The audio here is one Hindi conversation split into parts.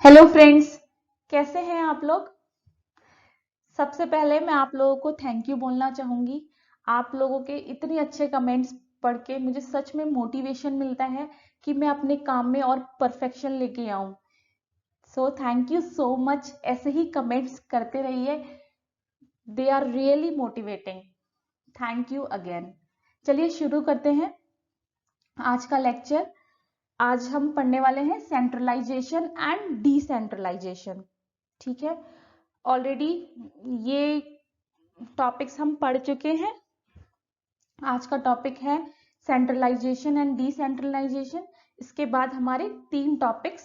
हेलो फ्रेंड्स, कैसे हैं आप लोग। सबसे पहले मैं आप लोगों को थैंक यू बोलना चाहूंगी। आप लोगों के इतने अच्छे कमेंट्स पढ़ के मुझे सच में मोटिवेशन मिलता है कि मैं अपने काम में और परफेक्शन लेके आऊं। So thank you so much. ऐसे ही कमेंट्स करते रहिए, they are really motivating. Thank you again. चलिए शुरू करते हैं आज का लेक्चर। आज हम पढ़ने वाले हैं सेंट्रलाइजेशन एंड डिसेंट्रलाइजेशन। ठीक है, ऑलरेडी ये टॉपिक्स हम पढ़ चुके हैं। आज का टॉपिक है सेंट्रलाइजेशन एंड डिसेंट्रलाइजेशन। इसके बाद हमारे 3 टॉपिक्स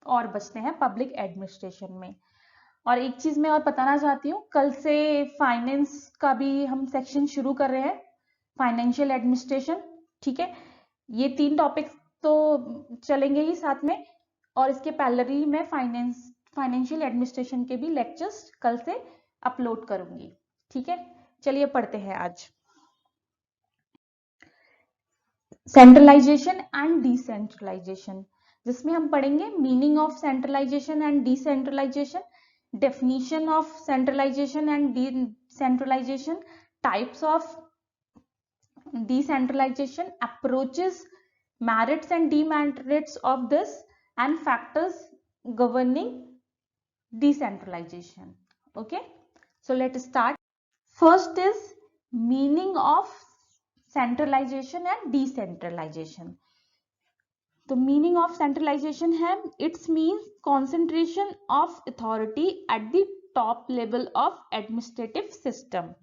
और बचते हैं पब्लिक एडमिनिस्ट्रेशन में। और एक चीज मैं और बताना चाहती हूँ, कल से फाइनेंस का भी हम सेक्शन शुरू कर रहे हैं, फाइनेंशियल एडमिनिस्ट्रेशन। ठीक है, ये 3 टॉपिक्स तो चलेंगे ही साथ में, और इसके पैरेलली मैं फाइनेंशियल एडमिनिस्ट्रेशन के भी लेक्चर्स कल से अपलोड करूंगी। ठीक है, चलिए पढ़ते हैं आज सेंट्रलाइजेशन एंड डिसेंट्रलाइजेशन, जिसमें हम पढ़ेंगे meaning of centralization and decentralization, definition of centralization and decentralization, types of decentralization, approaches, merits and demerits of this, and factors governing decentralization. Okay, so let's start. First is meaning of centralization and decentralization. तो मीनिंग ऑफ सेंट्रलाइजेशन है, it's means concentration of authority at the top level of administrative system.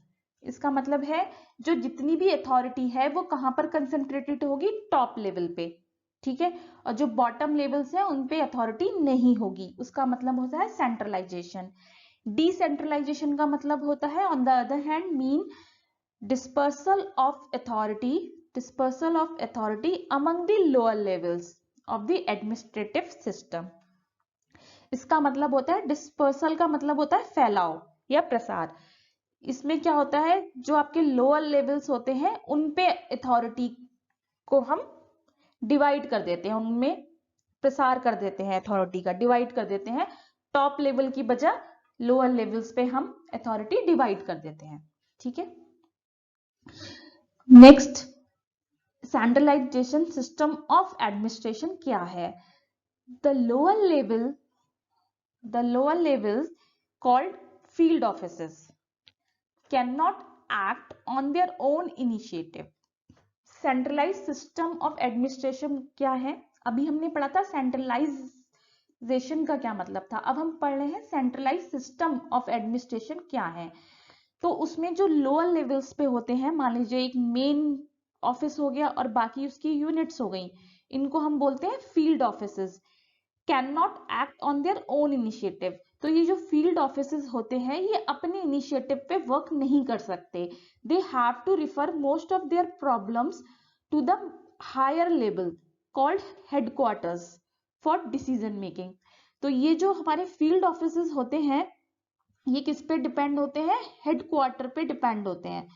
इसका मतलब है जो जितनी भी अथॉरिटी है वो कहां पर कंसेंट्रेटेड होगी, टॉप लेवल पे। ठीक है, और जो बॉटम लेवल्स है उन पे अथॉरिटी नहीं होगी, उसका मतलब होता है सेंट्रलाइजेशन। डिसेंट्रलाइजेशन का मतलब होता है on the other hand mean dispersal of authority among the lower levels of the administrative system। इसका मतलब होता है डिस्पर्सल का मतलब होता है फैलाव या प्रसार। इसमें क्या होता है, जो आपके लोअर लेवल्स होते हैं उन पे अथॉरिटी को हम डिवाइड कर देते हैं, उनमें प्रसार कर देते हैं, अथॉरिटी का डिवाइड कर देते हैं। टॉप लेवल की बजाय लोअर लेवल्स पे हम अथॉरिटी डिवाइड कर देते हैं। ठीक है, next centralization system of administration क्या है। The lower levels called field offices can not act on their own initiative. Centralize system of administration क्या है, अभी हमने पढ़ा था सेंट्रलाइजेशन का क्या मतलब था, अब हम पढ़ रहे हैं सेंट्रलाइज सिस्टम ऑफ एडमिनिस्ट्रेशन क्या है। तो उसमें जो लोअर लेवल्स पे होते हैं, मान लीजिए एक मेन ऑफिस हो गया और बाकी उसकी यूनिट्स हो गई, इनको हम बोलते हैं field offices. Can not act on their own initiative. तो ये जो फील्ड ऑफिसेस होते हैं ये अपने इनिशिएटिव पे वर्क नहीं कर सकते। They have to refer most of their problems to the higher level called headquarters for decision making. तो ये जो हमारे फील्ड ऑफिसेस होते हैं ये किस पे डिपेंड होते हैं, हेडक्वार्टर पे डिपेंड होते हैं।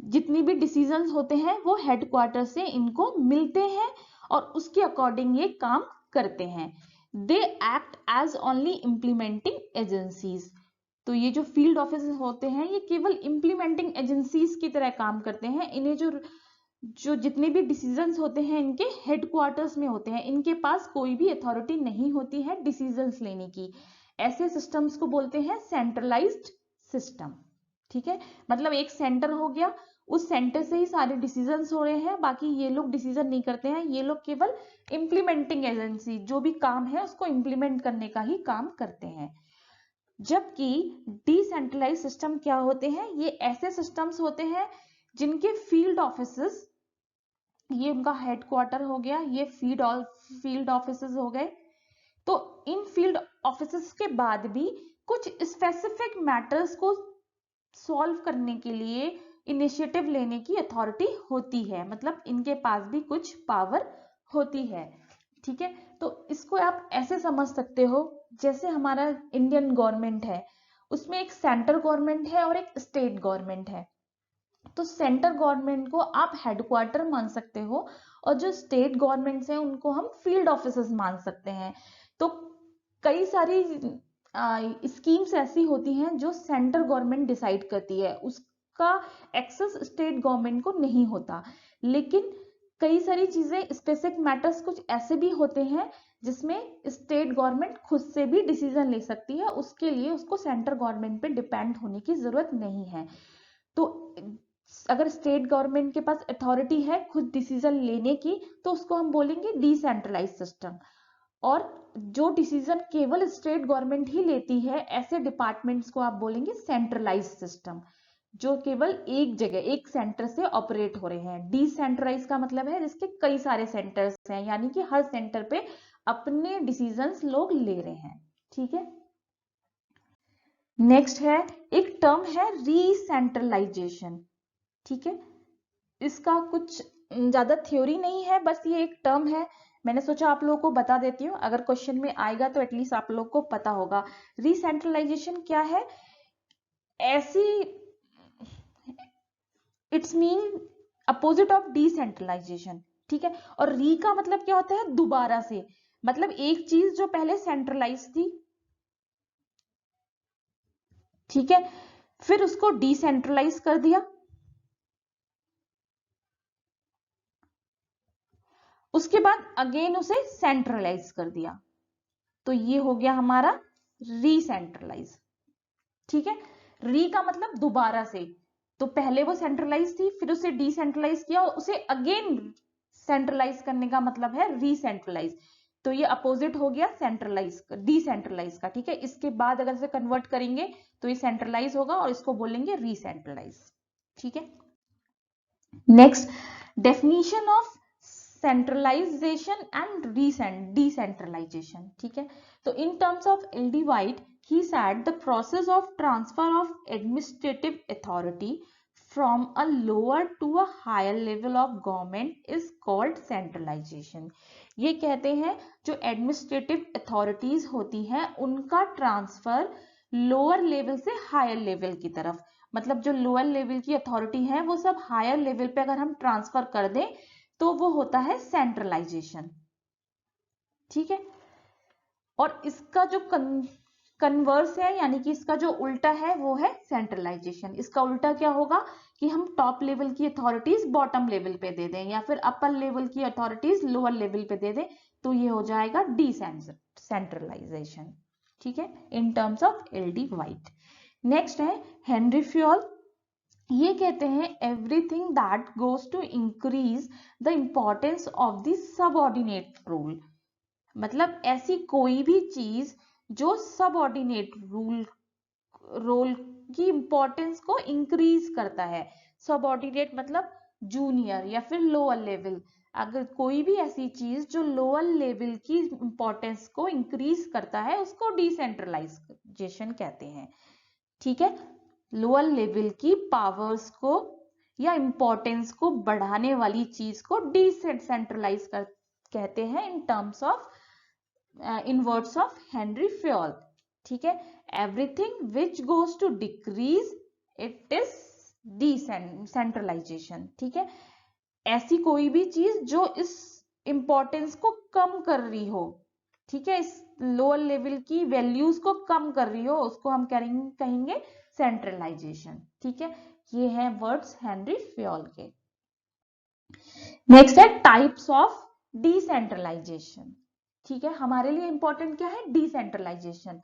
जितनी भी डिसीजंस होते हैं वो हेडक्वार्टर से इनको मिलते हैं और उसके अकॉर्डिंग ये काम करते हैं। They act as only implementing agencies. तो ये जो फील्ड ऑफिस होते हैं ये केवल इम्प्लीमेंटिंग एजेंसीज की तरह काम करते हैं। इन्हें जो जितने भी डिसीजंस होते हैं इनके हेडक्वार्टर्स में होते हैं, इनके पास कोई भी अथॉरिटी नहीं होती है डिसीजंस लेने की। ऐसे सिस्टम्स को बोलते हैं सेंट्रलाइज्ड सिस्टम। ठीक है, मतलब एक सेंटर हो गया, उस सेंटर से ही सारे डिसीजंस हो रहे हैं, बाकी ये लोग डिसीजन नहीं करते हैं, ये लोग केवल इम्प्लीमेंटिंग एजेंसी जो भी काम है उसको इम्प्लीमेंट करने का ही काम करते हैं। जबकि डिसेंट्रलाइज सिस्टम क्या होते हैं, ये ऐसे सिस्टम्स होते हैं जिनके फील्ड ऑफिसेस, ये उनका हेडक्वार्टर हो गया, ये फील्ड ऑफिसेस हो गए। तो इन फील्ड ऑफिसेस के बाद भी कुछ स्पेसिफिक मैटर्स को सॉल्व करने के लिए इनिशिएटिव लेने की अथॉरिटी होती है, मतलब इनके पास भी कुछ पावर होती है। ठीक है, तो इसको आप ऐसे समझ सकते हो जैसे हमारा इंडियन गवर्नमेंट है, उसमें एक सेंट्रल गवर्नमेंट है और एक स्टेट गवर्नमेंट है। तो सेंट्रल गवर्नमेंट को आप हेडक्वार्टर मान सकते हो और जो स्टेट गवर्नमेंट्स हैं उनको हम फील्ड ऑफिसेस मान सकते हैं। तो कई सारी स्कीम्स ऐसी होती हैं जो सेंट्रल गवर्नमेंट डिसाइड करती है, उसका एक्सेस स्टेट गवर्नमेंट को नहीं होता। लेकिन कई सारी चीजें, स्पेसिफिक मैटर्स कुछ ऐसे भी होते हैं जिसमें स्टेट गवर्नमेंट खुद से भी डिसीजन ले सकती है, उसके लिए उसको सेंट्रल गवर्नमेंट पे डिपेंड होने की जरूरत नहीं है। तो अगर स्टेट गवर्नमेंट के पास अथॉरिटी है खुद डिसीजन लेने की, तो उसको हम बोलेंगे डिसेंट्रलाइज सिस्टम। और जो डिसीजन केवल स्टेट गवर्नमेंट ही लेती है, ऐसे डिपार्टमेंट्स को आप बोलेंगे सेंट्रलाइज सिस्टम, जो केवल एक जगह एक सेंटर से ऑपरेट हो रहे हैं। डिसेंट्रलाइज का मतलब है जिसके कई सारे सेंटर्स हैं, यानी कि हर सेंटर पे अपने डिसीजंस लोग ले रहे हैं। ठीक है, नेक्स्ट है एक टर्म है रीसेंट्रलाइजेशन। ठीक है, इसका कुछ ज्यादा थ्योरी नहीं है, बस ये एक टर्म है, मैंने सोचा आप लोगों को बता देती हूँ, अगर क्वेश्चन में आएगा तो एटलीस्ट आप लोग को पता होगा। रीसेंट्रलाइजेशन क्या है? ऐसी, it's mean opposite of decentralization. ठीक है, और री का मतलब क्या होता है? दोबारा से, मतलब एक चीज जो पहले सेंट्रलाइज थी, ठीक है, फिर उसको डिसेंट्रलाइज कर दिया, उसके बाद अगेन उसे सेंट्रलाइज कर दिया, तो ये हो गया हमारा रीसेंट्रलाइज। ठीक है, री का मतलब दोबारा से, तो पहले वो सेंट्रलाइज थी, फिर उसे डिसेंट्रलाइज किया, और उसे अगेन सेंट्रलाइज करने का मतलब है रीसेंट्रलाइज। तो ये अपोजिट हो गया सेंट्रलाइज डिसेंट्रलाइज का। ठीक है, इसके बाद अगर इसे कन्वर्ट करेंगे तो ये सेंट्रलाइज होगा और इसको बोलेंगे रीसेंट्रलाइज। ठीक है, next, definition of centralization and decentralization. ठीक है, तो in terms of L D. White, he said the process of transfer of administrative authority from a lower to a higher level of government is called centralization। ये कहते हैं जो एडमिनिस्ट्रेटिव अथॉरिटीज होती हैं उनका ट्रांसफर लोअर लेवल से हायर लेवल की तरफ, मतलब जो लोअर लेवल की अथॉरिटी है वो सब हायर लेवल पे अगर हम ट्रांसफर कर दें तो वो होता है सेंट्रलाइजेशन। ठीक है, और इसका जो कन्वर्स है, यानी कि इसका जो उल्टा है वो है सेंट्रलाइजेशन। इसका उल्टा क्या होगा कि हम टॉप लेवल की अथॉरिटीज बॉटम लेवल पे दे दें, या फिर अपर लेवल की अथॉरिटीज लोअर लेवल पे दे दें, तो ये हो जाएगा डिसेंट्रलाइजेशन। ठीक है, in terms of L D. White. Next है हेनरी फ्योल। ये कहते हैं everything that goes to increase the importance of the subordinate rule, मतलब ऐसी कोई भी चीज जो सबऑर्डिनेट रोल की इंपॉर्टेंस को इंक्रीज करता है। सबऑर्डिनेट मतलब जूनियर या फिर लोअर लेवल, अगर कोई भी ऐसी चीज जो लोअर लेवल की इंपॉर्टेंस को इंक्रीज करता है उसको डिसेंट्रलाइजेशन कहते हैं। ठीक है, लोअर लेवल की पावर्स को या इंपॉर्टेंस को बढ़ाने वाली चीज को डिसेंट्रलाइज कहते हैं in terms of in words of Henri Fayol. ठीक है, everything which goes to decrease it is decentralization. ठीक है, ऐसी कोई भी चीज जो इस इंपॉर्टेंस को कम कर रही हो, ठीक है, इस लोअर लेवल की वैल्यूज को कम कर रही हो, उसको हम कहेंगे सेंट्रलाइजेशन। ठीक है, ये है वर्ड्स हेनरी फ्योल के। नेक्स्ट है टाइप्स ऑफ डिसेंट्रलाइजेशन। ठीक है, हमारे लिए इंपॉर्टेंट क्या है? डिसेंट्रलाइजेशन।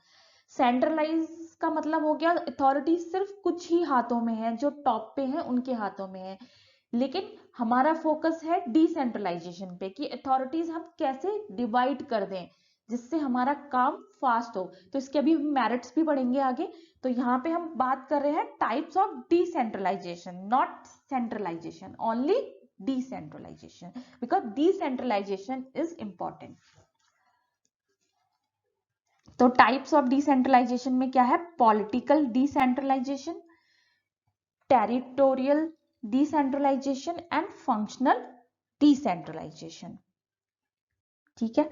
सेंट्रलाइज का मतलब हो गया अथॉरिटी सिर्फ कुछ ही हाथों में है, जो टॉप पे है उनके हाथों में है, लेकिन हमारा फोकस है डिसेंट्रलाइजेशन पे कि अथॉरिटीज हम कैसे डिवाइड कर दें जिससे हमारा काम फास्ट हो। तो इसके अभी मेरिट्स भी पढ़ेंगे आगे, तो यहाँ पे हम बात कर रहे हैं types of decentralization, not centralization, only decentralization because decentralization is important। तो टाइप्स ऑफ डिसेंट्रलाइजेशन में क्या है? Political decentralization, territorial decentralization and functional decentralization. ठीक है,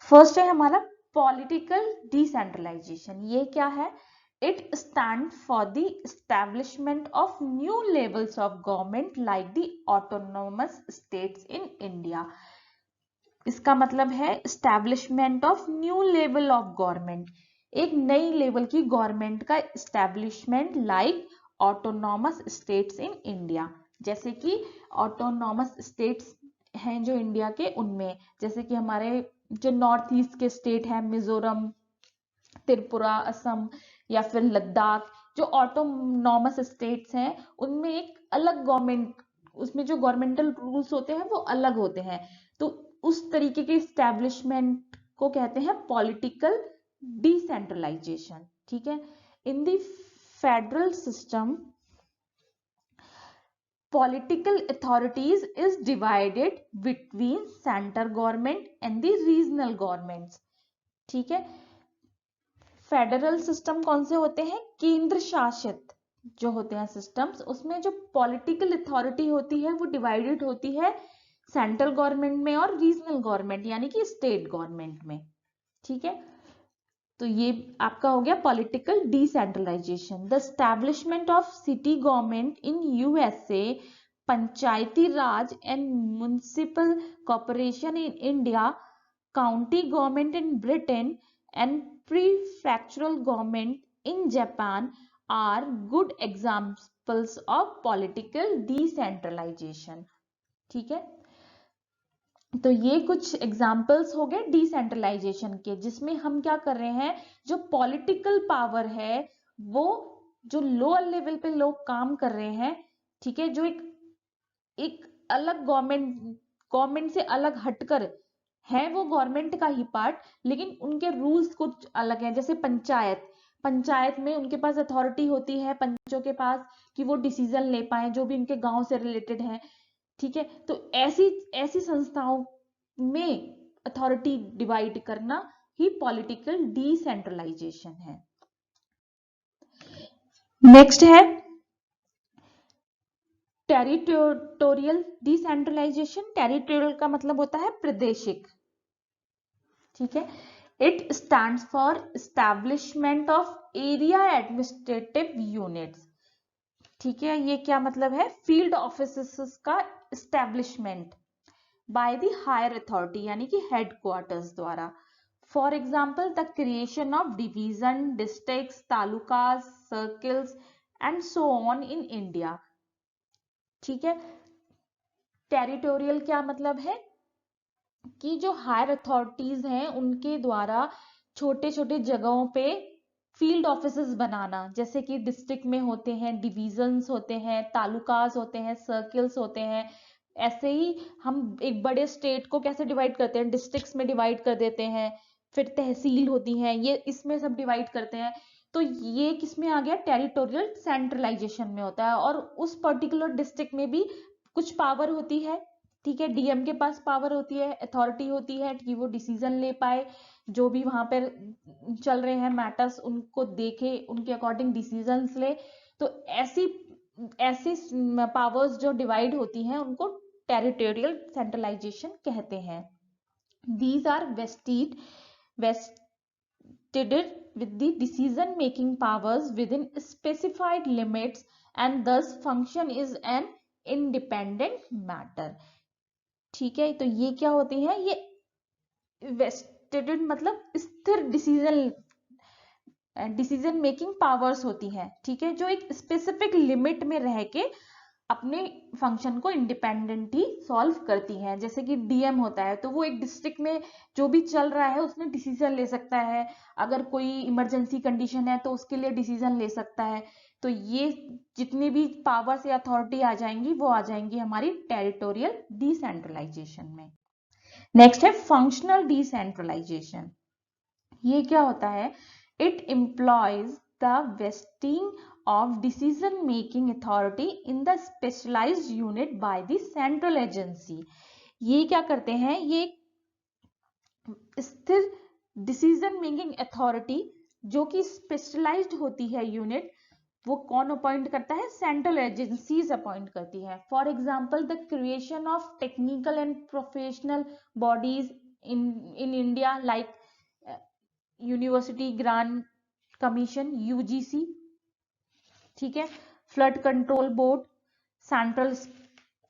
फर्स्ट है हमारा पॉलिटिकल डिसेंट्रलाइजेशन। ये क्या है? It stands for the establishment of new levels of government like the autonomous states in India। इसका मतलब है establishment of new level of government, एक नई लेवल की गवर्नमेंट का establishment, like autonomous states in India, जैसे कि ऑटोनॉमस स्टेट्स हैं जो इंडिया के, उनमें जैसे कि हमारे जो नॉर्थ ईस्ट के स्टेट हैं, मिजोरम, त्रिपुरा, असम या फिर लद्दाख, जो ऑटोनॉमस स्टेट्स हैं उनमें एक अलग गवर्नमेंट, उसमें जो गवर्नमेंटल रूल्स होते हैं वो अलग होते हैं, तो उस तरीके के स्टैब्लिशमेंट को कहते हैं पॉलिटिकल डिसेंट्रलाइजेशन। ठीक है, in the federal system political authorities is divided between center government and the regional governments। ठीक है, फेडरल सिस्टम कौन से होते हैं, केंद्र शासित जो होते हैं सिस्टम्स, उसमें जो पॉलिटिकल अथॉरिटी होती है वो डिवाइडेड होती है सेंट्रल गवर्नमेंट में और रीजनल गवर्नमेंट यानी कि स्टेट गवर्नमेंट में। ठीक है, तो ये आपका हो गया political decentralization. The establishment of city government in USA, Panchayati Raj and municipal corporation in India, county government in Britain and prefectural government in Japan are good examples of political decentralization। ठीक है, तो ये कुछ एग्जाम्पल्स हो गए डिसेंट्रलाइजेशन के, जिसमें हम क्या कर रहे हैं, जो पॉलिटिकल पावर है वो जो लोअर लेवल पे लोग काम कर रहे हैं, ठीक है, जो एक अलग गवर्नमेंट से अलग हटकर है, वो गवर्नमेंट का ही पार्ट, लेकिन उनके रूल्स कुछ अलग हैं। जैसे पंचायत में उनके पास अथॉरिटी होती है, पंचों के पास, कि वो डिसीजन ले पाए जो भी उनके गांव से रिलेटेड है। ठीक है, तो ऐसी ऐसी संस्थाओं में अथॉरिटी डिवाइड करना ही पॉलिटिकल डिसेंट्रलाइजेशन है। नेक्स्ट है टेरिटोरियल डिसेंट्रलाइजेशन। टेरिटोरियल का मतलब होता है प्रादेशिक। ठीक है, it stands for establishment of area administrative units. ठीक है, ये क्या मतलब है, फील्ड ऑफिसेस का establishment by the higher authority यानी कि हेडक्वार्टर्स द्वारा। For example the creation of division, districts, talukas, circles and so on in India. ठीक है, टेरिटोरियल क्या मतलब है कि जो हायर अथॉरिटीज हैं उनके द्वारा छोटे छोटे जगहों पे फील्ड ऑफिसेस बनाना, जैसे कि डिस्ट्रिक्ट में होते हैं डिवीजन्स होते हैं, तालुकास होते हैं, सर्किल्स होते हैं। ऐसे ही हम एक बड़े स्टेट को कैसे डिवाइड करते हैं, डिस्ट्रिक्ट्स में डिवाइड कर देते हैं, फिर तहसील होती हैं, ये इसमें सब डिवाइड करते हैं। तो ये किसमें आ गया, टेरिटोरियल सेंट्रलाइजेशन में होता है, और उस पर्टिकुलर डिस्ट्रिक्ट में भी कुछ पावर होती है। ठीक है, डीएम के पास पावर होती है, अथॉरिटी होती है कि वो डिसीजन ले पाए, जो भी वहां पर चल रहे हैं मैटर्स उनको देखे, उनके अकॉर्डिंग डिसीजंस ले। तो ऐसी ऐसी पावर्स जो डिवाइड होती हैं उनको टेरिटोरियल सेंट्रलाइजेशन कहते हैं। These are vested with the decision making powers within specified limits and thus function is an independent matter। ठीक है, तो ये क्या होती है, ये वेस्टेड मतलब स्थिर डिसीजन मेकिंग पावर्स होती हैं। ठीक है, जो एक स्पेसिफिक लिमिट में रह के अपने फंक्शन को इंडिपेंडेंट ही सॉल्व करती हैं। जैसे कि डीएम होता है तो वो एक डिस्ट्रिक्ट में जो भी चल रहा है उसमें डिसीजन ले सकता है, अगर कोई इमरजेंसी कंडीशन है तो उसके लिए डिसीजन ले सकता है। तो ये जितनी भी पावर्स या अथॉरिटी आ जाएंगी वो आ जाएंगी हमारी टेरिटोरियल डिसेंट्रलाइजेशन में। नेक्स्ट है फंक्शनल डिसेंट्रलाइजेशन। ये क्या होता है, it employees the wasting of decision making authority in the specialized unit by the central agency। ये क्या करते हैं, ये स्थिर डिसीजन मेकिंग अथॉरिटी जो कि स्पेशलाइज्ड होती है यूनिट, वो कौन अपॉइंट करता है, सेंट्रल एजेंसीज अपॉइंट करती है। For example the creation of technical and professional bodies in India like university grant commission UGC. ठीक है, flood control board, central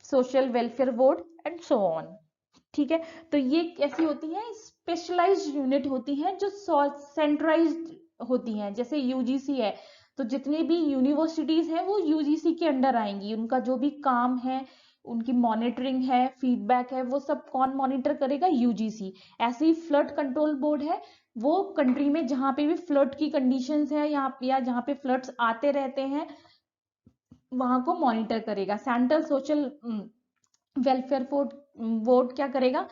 social welfare board and so on. ठीक है, तो ये कैसी होती है, स्पेशलाइज्ड यूनिट होती हैं जो सेंट्रलाइज्ड होती हैं। जैसे यूजीसी है, तो जितनी भी यूनिवर्सिटीज हैं वो यूजीसी के अंडर आएंगी। उनका जो भी काम है, उनकी मॉनिटरिंग है, फीडबैक है, वो सब कौन मॉनिटर करेगा, यूजीसी। ऐसे ही फ्लड कंट्रोल बोर्ड है, वो कंट्री में जहां पे भी फ्लड की कंडीशंस है यहाँ या जहाँ पे फ्लड्स आते रहते हैं वहां को मॉनिटर करेगा। सेंट्रल सोशल वेलफेयर बोर्ड क्या करेगा,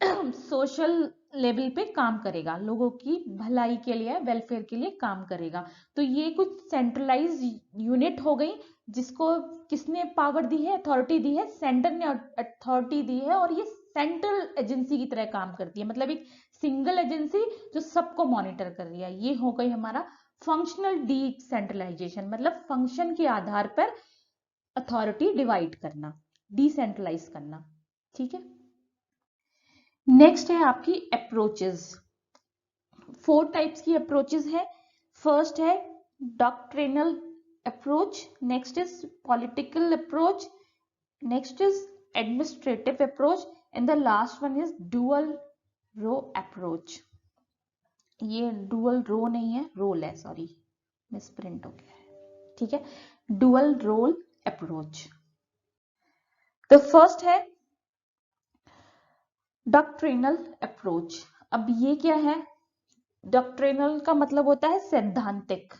सोशल लेवल पे काम करेगा, लोगों की भलाई के लिए, वेलफेयर के लिए काम करेगा। तो ये कुछ सेंट्रलाइज यूनिट हो गई, जिसको किसने पावर दी है, अथॉरिटी दी है, सेंटर ने अथॉरिटी दी है, और ये सेंट्रल एजेंसी की तरह काम करती है, मतलब एक सिंगल एजेंसी जो सबको मॉनिटर कर रही है। ये हो गई हमारा फंक्शनल डिसेंट्रलाइजेशन, मतलब फंक्शन के आधार पर अथॉरिटी डिवाइड करना, डिसेंट्रलाइज करना। ठीक है, नेक्स्ट है आपकी अप्रोचेस। 4 टाइप्स की अप्रोचेस है। फर्स्ट है doctrinal approach, next is political approach, next is administrative approach, and the last one is dual row approach. ये डुअल रो नहीं है, रोल है, सॉरी मिसप्रिंट हो गया है। ठीक है, डुअल रोल अप्रोच। तो फर्स्ट है डॉक्ट्रिनल अप्रोच। अब ये क्या है, डॉक्ट्रिनल का मतलब होता है सैद्धांतिक,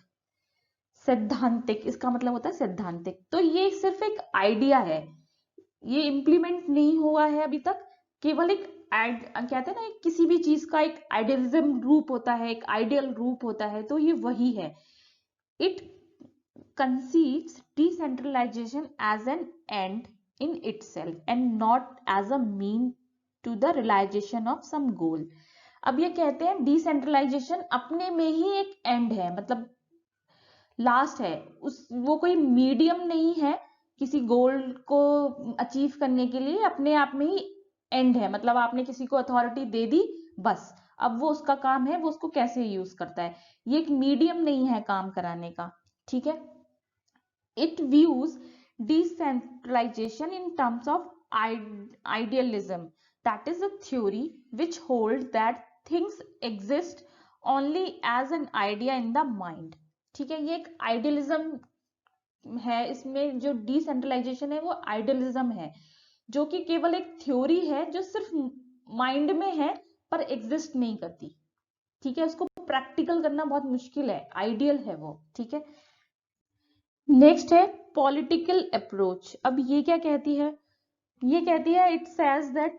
सैद्धांतिक इसका मतलब होता है सैद्धांतिक। तो ये सिर्फ एक आइडिया है, ये इम्प्लीमेंट नहीं हुआ है अभी तक, केवल एक कहते हैं ना, किसी भी चीज का एक आइडियलिज्म रूप होता है, एक आइडियल रूप होता है, तो ये वही है। It conceives decentralization as an end in itself and not as a mean to the realization of some goal। अब ये कहते हैं डिसेंट्रलाइजेशन अपने में ही एक एंड है, मतलब लास्ट है, उस वो कोई मीडियम नहीं है किसी गोल को अचीव करने के लिए, अपने आप में ही एंड है। मतलब आपने किसी को अथॉरिटी दे दी, बस अब वो उसका काम है वो उसको कैसे यूज करता है, ये एक मीडियम नहीं है काम कराने का। ठीक है, it views decentralization in terms of idealism, that is a theory which holds that things exist only as an idea in the mind। ठीक है, ये एक आइडियलिज्म है, इसमें जो डिसेंट्रलाइजेशन है वो आइडियलिज्म है, जो कि केवल एक थ्योरी है जो सिर्फ माइंड में है पर एग्जिस्ट नहीं करती। ठीक है, उसको प्रैक्टिकल करना बहुत मुश्किल है, आइडियल है वो। ठीक है, नेक्स्ट है पॉलिटिकल अप्रोच। अब ये क्या कहती है, ये कहती है it says that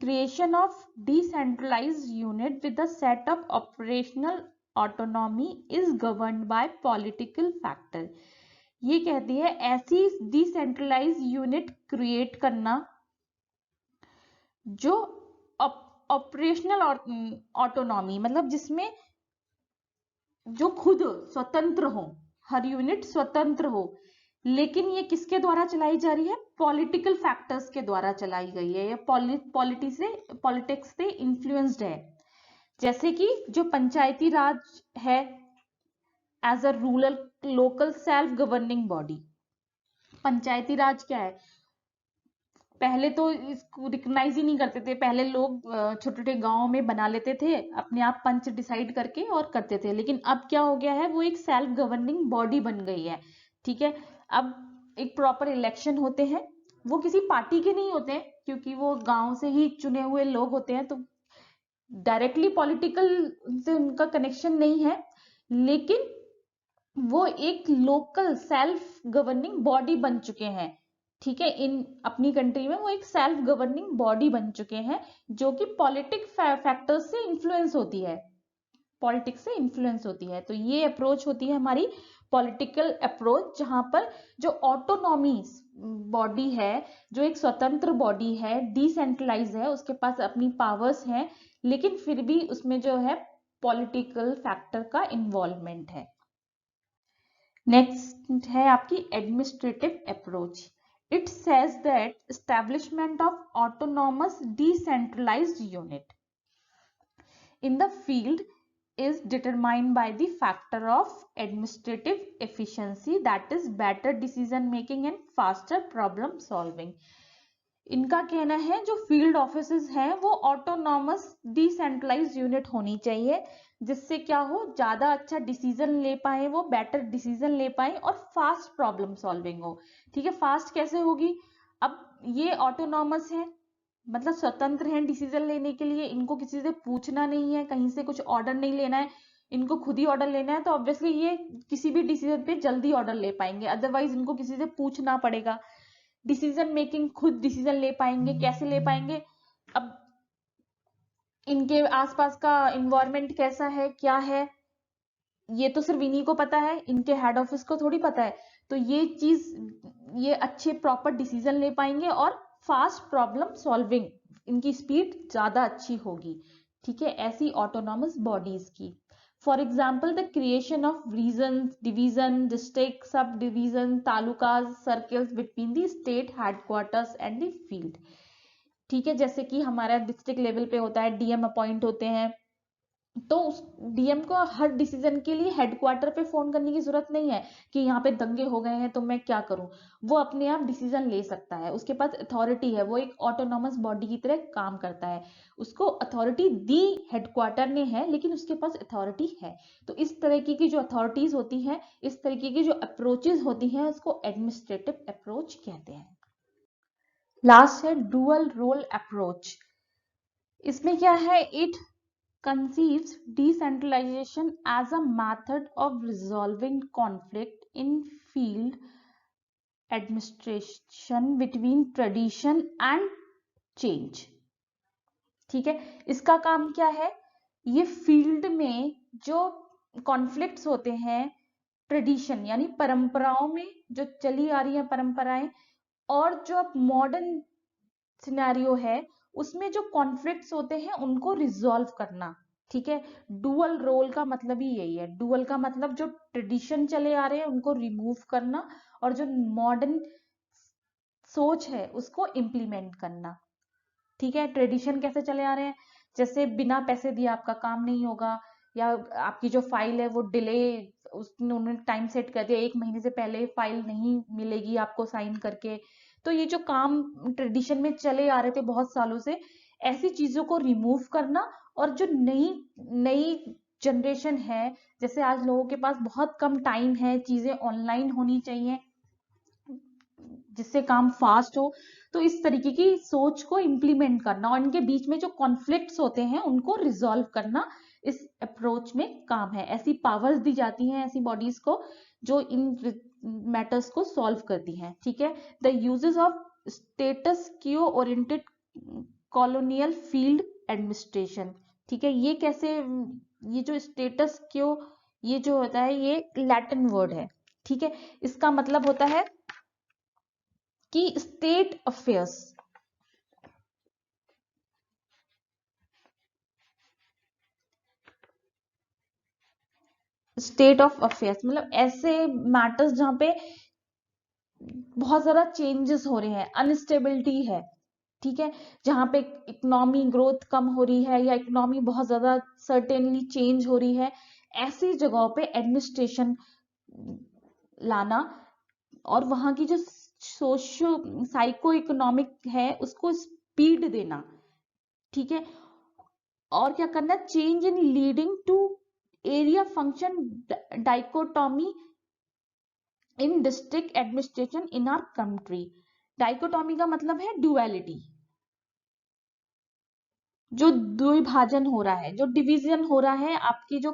creation of decentralized unit with a set of operational autonomy is governed by political factor. ये कहती है ऐसी डिसेंट्रलाइज्ड यूनिट क्रिएट करना जो ऑपरेशनल ऑटोनॉमी, मतलब जिसमें जो खुद स्वतंत्र हो, हर यूनिट स्वतंत्र हो, लेकिन ये किसके द्वारा चलाई जा रही है, पॉलिटिकल फैक्टर्स के द्वारा चलाई गई है, ये पॉलिटिक्स से इन्फ्लुएंस्ड है। जैसे कि जो पंचायती राज है as a rural local self governing body. Panchayati raj क्या है, पहले तो इसको रिकॉग्नाइज ही नहीं करते थे, पहले लोग छोटे छोटे गांव में बना लेते थे अपने आप, पंच डिसाइड करके और करते थे, लेकिन अब क्या हो गया है, वो एक सेल्फ गवर्निंग बॉडी बन गई है। ठीक है, अब एक प्रॉपर इलेक्शन होते हैं, वो किसी पार्टी के नहीं होते हैं क्योंकि वो गांव से ही चुने हुए लोग होते हैं, तो डायरेक्टली पॉलिटिकल से उनका कनेक्शन नहीं है, लेकिन वो एक लोकल सेल्फ गवर्निंग बॉडी बन चुके हैं। ठीक है, इन अपनी कंट्री में वो एक सेल्फ गवर्निंग बॉडी बन चुके हैं जो कि पॉलिटिक फैक्टर्स से इन्फ्लुएंस होती है, पॉलिटिक्स से इन्फ्लुएंस होती है। तो ये अप्रोच होती है हमारी पॉलिटिकल अप्रोच, जहां पर जो ऑटोनॉमी बॉडी है, जो एक स्वतंत्र बॉडी है, डिसेंट्रलाइज है, उसके पास अपनी पावर्स हैं, लेकिन फिर भी उसमें जो है पॉलिटिकल फैक्टर का इन्वॉल्वमेंट है। नेक्स्ट है आपकी administrative approach. It says that establishment of autonomous decentralized unit in the field is determined by the factor of administrative efficiency, that is better decision making and faster problem solving। इनका कहना है जो फील्ड ऑफिसेज हैं वो ऑटोनॉमस डिसेंट्रलाइज्ड यूनिट होनी चाहिए, जिससे क्या हो, ज्यादा अच्छा डिसीजन ले पाए, वो बेटर डिसीजन ले पाए और फास्ट प्रॉब्लम सॉल्विंग हो। ठीक है, फास्ट कैसे होगी? अब ये ऑटोनॉमस है, मतलब स्वतंत्र हैं डिसीजन लेने के लिए, इनको किसी से पूछना नहीं है, कहीं से कुछ ऑर्डर नहीं लेना है, इनको खुद ही ऑर्डर लेना है, तो ऑब्वियसली ये किसी भी डिसीजन पे जल्दी ऑर्डर ले पाएंगे, अदरवाइज इनको किसी से पूछना पड़ेगा। डिसीजन मेकिंग, खुद डिसीजन ले पाएंगे, कैसे ले पाएंगे? अब इनके आसपास का इन्वायरमेंट कैसा है, क्या है, ये तो सिर्फ इन्हीं को पता है, इनके हेड ऑफिस को थोड़ी पता है। तो ये चीज, ये अच्छे प्रॉपर डिसीजन ले पाएंगे और फास्ट प्रॉब्लम सॉल्विंग, इनकी स्पीड ज्यादा अच्छी होगी। ठीक है, ऐसी ऑटोनॉमस बॉडीज की, for example the creation of region, division, district, subdivision, talukas, circles between the state headquarters and the field. ठीक है, जैसे कि हमारा डिस्ट्रिक्ट लेवल पे होता है, डीएम अपॉइंट होते हैं, तो उस डीएम को हर डिसीजन के लिए हेडक्वार्टर पे फोन करने की जरूरत नहीं है कि यहाँ पे दंगे हो गए हैं तो मैं क्या करूं। वो अपने आप डिसीजन ले सकता है, उसके पास अथॉरिटी है, वो एक ऑटोनॉमस बॉडी की तरह काम करता है। उसको अथॉरिटी दी हेडक्वार्टर ने है, लेकिन उसके पास अथॉरिटी है। तो इस तरीके की जो अथॉरिटीज होती हैं, इस तरीके की जो अप्रोचेज होती हैं, उसको एडमिनिस्ट्रेटिव अप्रोच कहते हैं। लास्ट है डुअल रोल अप्रोच। इसमें क्या है, it conceives decentralization as a method of resolving conflict in field administration between tradition and change। ठीक है, इसका काम क्या है, ये फील्ड में जो कॉन्फ्लिक्ट्स होते हैं, ट्रेडिशन यानी परंपराओं में जो चली आ रही है परंपराएं, और जो मॉडर्न सिनेरियो है उसमें जो कॉन्फ्लिक्ट्स होते हैं उनको रिजॉल्व करना। ठीक है, डुअल रोल का मतलब ही यही है। डुअल का मतलब जो ट्रेडिशन चले आ रहे हैं उनको रिमूव करना, और जो मॉडर्न सोच है उसको इम्प्लीमेंट करना। ठीक है, ट्रेडिशन कैसे चले आ रहे हैं, जैसे बिना पैसे दिए आपका काम नहीं होगा, या आपकी जो फाइल है वो डिले, उन्होंने टाइम सेट कर दिया, 1 महीने से पहले फाइल नहीं मिलेगी आपको साइन करके। तो ये जो काम ट्रेडिशन में चले आ रहे थे बहुत सालों से, ऐसी चीजों को रिमूव करना, और जो नई नई जनरेशन है, जैसे आज लोगों के पास बहुत कम टाइम है, चीजें ऑनलाइन होनी चाहिए जिससे काम फास्ट हो, तो इस तरीके की सोच को इम्प्लीमेंट करना और इनके बीच में जो कॉन्फ्लिक्ट्स होते हैं उनको रिजॉल्व करना इस अप्रोच में काम है। ऐसी पावर्स दी जाती हैं ऐसी बॉडीज को जो इन मैटर्स को सॉल्व करती हैं। ठीक है, the uses of status Q oriented colonial field administration. ठीक है, ये कैसे, ये जो स्टेटस क्यू, ये जो होता है ये लैटिन वर्ड है। ठीक है, इसका मतलब होता है कि state affairs, state of affairs मतलब ऐसे मैटर्स जहां पे बहुत ज्यादा चेंजेस हो रहे हैं, अनस्टेबिलिटी है। ठीक है, जहां पे इकोनॉमी ग्रोथ कम हो रही है या इकोनॉमी बहुत ज्यादा सर्टेनली चेंज हो रही है, ऐसी जगहों पे एडमिनिस्ट्रेशन लाना और वहां की जो सोशो साइको इकोनॉमिक है उसको स्पीड देना। ठीक है, और क्या करना, change in leading to area function dichotomy in district administration in our country. Dichotomy का मतलब है ड्युअलिटी, जो द्विभाजन हो रहा है, जो डिवीजन हो रहा है, आपकी जो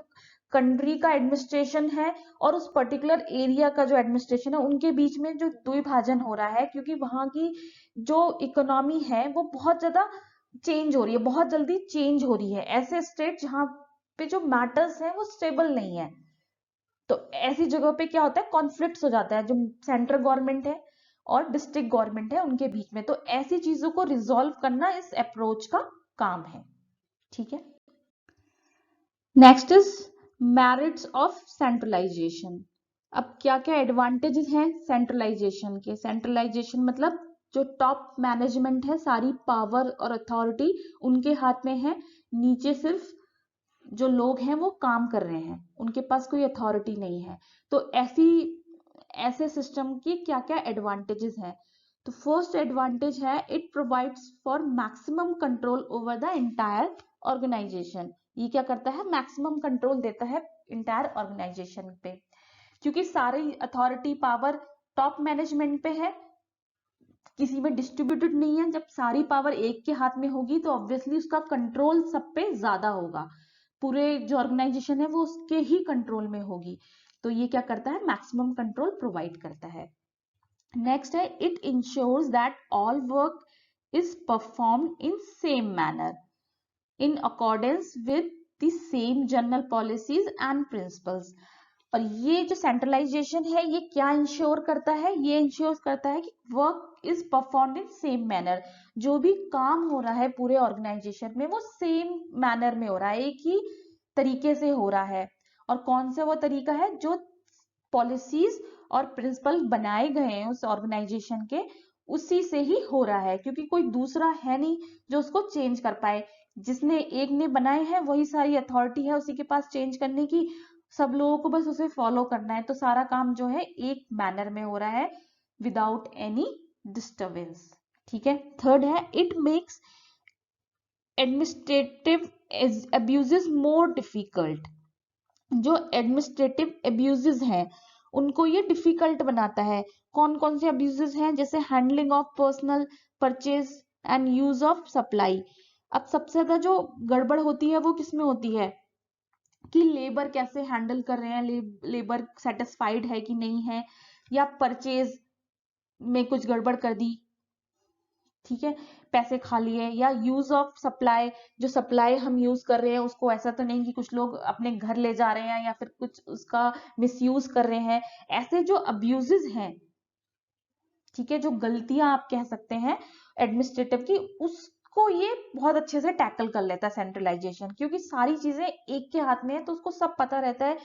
कंट्री का एडमिनिस्ट्रेशन है और उस पर्टिकुलर एरिया का जो एडमिनिस्ट्रेशन है, उनके बीच में जो द्विभाजन हो रहा है, क्योंकि वहां की जो इकोनॉमी है वो बहुत ज्यादा चेंज हो रही है, बहुत जल्दी चेंज हो रही है। ऐसे स्टेट जहां पे जो मैटर्स है वो स्टेबल नहीं है, तो ऐसी जगह पे क्या होता है, कॉन्फ्लिक्ट्स हो जाता है जो सेंट्रल गवर्नमेंट है और डिस्ट्रिक्ट गवर्नमेंट है उनके बीच में। तो ऐसी चीजों को रिजॉल्व करना इस अप्रोच का काम है। ठीक है, next is merits of centralization. अब क्या क्या एडवांटेजेस हैं सेंट्रलाइजेशन के। सेंट्रलाइजेशन मतलब जो टॉप मैनेजमेंट है, सारी पावर और अथॉरिटी उनके हाथ में है, नीचे सिर्फ जो लोग हैं वो काम कर रहे हैं, उनके पास कोई अथॉरिटी नहीं है। तो ऐसे सिस्टम की क्या क्या एडवांटेजेस हैं, तो फर्स्ट एडवांटेज है it provides for maximum control over the entire organization. ये क्या करता है, मैक्सिमम कंट्रोल देता है इंटायर ऑर्गेनाइजेशन पे, क्योंकि सारी अथॉरिटी पावर टॉप मैनेजमेंट पे है, किसी में डिस्ट्रीब्यूटेड नहीं है। जब सारी पावर एक के हाथ में होगी तो ऑब्वियसली उसका कंट्रोल सब पे ज्यादा होगा, पूरे जो ऑर्गेनाइजेशन है वो उसके ही कंट्रोल में होगी। तो ये क्या करता है, मैक्सिमम कंट्रोल प्रोवाइड करता है। नेक्स्ट है it ensures that all work is performed in same manner in accordance with the same general policies and principles। और ये जो सेंट्रलाइजेशन है ये क्या इंश्योर करता है, ये इंश्योर करता है कि work is performed in same manner, जो भी काम हो रहा है पूरे ऑर्गेनाइजेशन में वो सेम मैनर में हो रहा है, एक ही तरीके से हो रहा है। और कौन सा वो तरीका है, जो पॉलिसीज और प्रिंसिपल बनाए गए हैं उस ऑर्गेनाइजेशन के, उसी से ही हो रहा है, क्योंकि कोई दूसरा है नहीं जो उसको चेंज कर पाए। जिसने एक ने बनाए हैं वही सारी अथॉरिटी है उसी के पास चेंज करने की, सब लोगों को बस उसे फॉलो करना है। तो सारा काम जो है एक मैनर में हो रहा है विदाउट एनी डिस्टर्बेंस। ठीक है। थर्ड है it makes administrative abuses more difficult. जो एडमिनिस्ट्रेटिव अब्यूजेस हैं उनको ये डिफिकल्ट बनाता है। कौन कौन से अब्यूजेस हैं, जैसे handling of personal purchase and use of supply. अब सबसे ज्यादा जो गड़बड़ होती है वो किसमें होती है, कि लेबर कैसे हैंडल कर रहे हैं, लेबर सेटिस्फाइड है कि नहीं है, या परचेज में कुछ गड़बड़ कर दी, ठीक है, पैसे खा लिए, या यूज ऑफ सप्लाई, जो सप्लाई हम यूज कर रहे हैं उसको ऐसा तो नहीं कि कुछ लोग अपने घर ले जा रहे हैं या फिर कुछ उसका मिसयूज कर रहे हैं। ऐसे जो अब्यूजेस हैं, ठीक है, जो गलतियां आप कह सकते हैं एडमिनिस्ट्रेटिव की, उसको ये बहुत अच्छे से टैकल कर लेता है सेंट्रलाइजेशन, क्योंकि सारी चीजें एक के हाथ में है तो उसको सब पता रहता है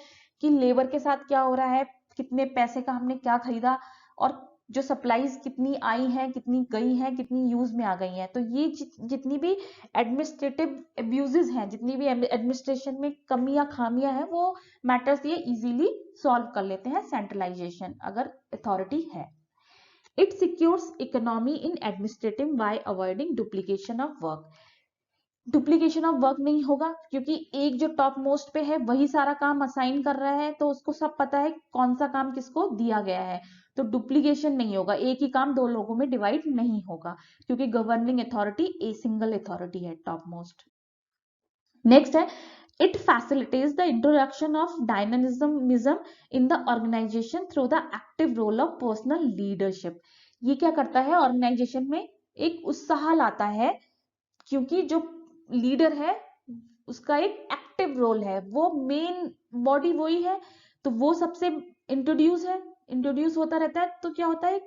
कि लेबर के साथ क्या हो रहा है, कितने पैसे का हमने क्या खरीदा, और जो सप्लाईज कितनी आई हैं, कितनी गई हैं, कितनी यूज में आ गई हैं। तो ये जितनी भी एडमिनिस्ट्रेटिव अब्यूजेस हैं, जितनी भी एडमिनिस्ट्रेशन में कमियां खामियां हैं, वो मैटर्स ये इजीली सॉल्व कर लेते हैं सेंट्रलाइजेशन अगर अथॉरिटी है। It secures economy in administrative by avoiding duplication of work। Duplication of work नहीं होगा, क्योंकि एक जो टॉप मोस्ट पे है वही सारा काम असाइन कर रहा है, तो उसको सब पता है कौन सा काम किसको दिया गया है, तो डुप्लीकेशन नहीं होगा, एक ही काम दो लोगों में डिवाइड नहीं होगा, क्योंकि governing authority a single authority है टॉप मोस्ट। नेक्स्ट है it facilitates the introduction of dynamism in the organization through the active role of personal leadership. ये क्या करता है, ऑर्गेनाइजेशन में एक उत्साह लाता है, क्योंकि जो लीडर है उसका एक एक्टिव रोल है, वो मेन बॉडी वही है, तो वो सबसे इंट्रोड्यूस होता रहता है। तो क्या होता है,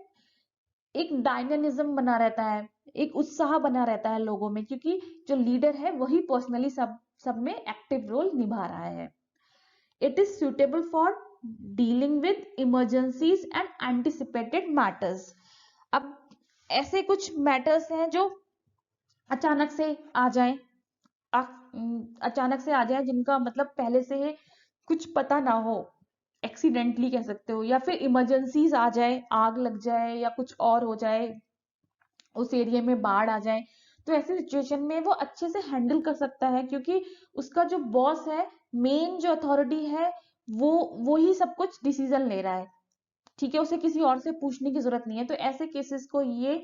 एक डायनामिज्म बना रहता है, एक उत्साह बना रहता है लोगों में, क्योंकि जो लीडर है वही पर्सनली सब में एक्टिव रोल निभा रहा है। It is suitable for dealing with emergencies and anticipated matters. अब ऐसे कुछ मैटर्स हैं जो अचानक से आ जाए, अचानक से आ जाए, जिनका मतलब पहले से कुछ पता ना हो, एक्सीडेंटली कह सकते हो, या फिर इमरजेंसीज आ जाए, आग लग जाए या कुछ और हो जाए, उस एरिया में बाढ़ आ जाए। तो ऐसे सिचुएशन में वो अच्छे से हैंडल कर सकता है, क्योंकि उसका जो बॉस है, मेन जो अथॉरिटी है, वो ही सब कुछ डिसीजन ले रहा है, ठीक है, उसे किसी और से पूछने की जरूरत नहीं है। तो ऐसे केसेस को ये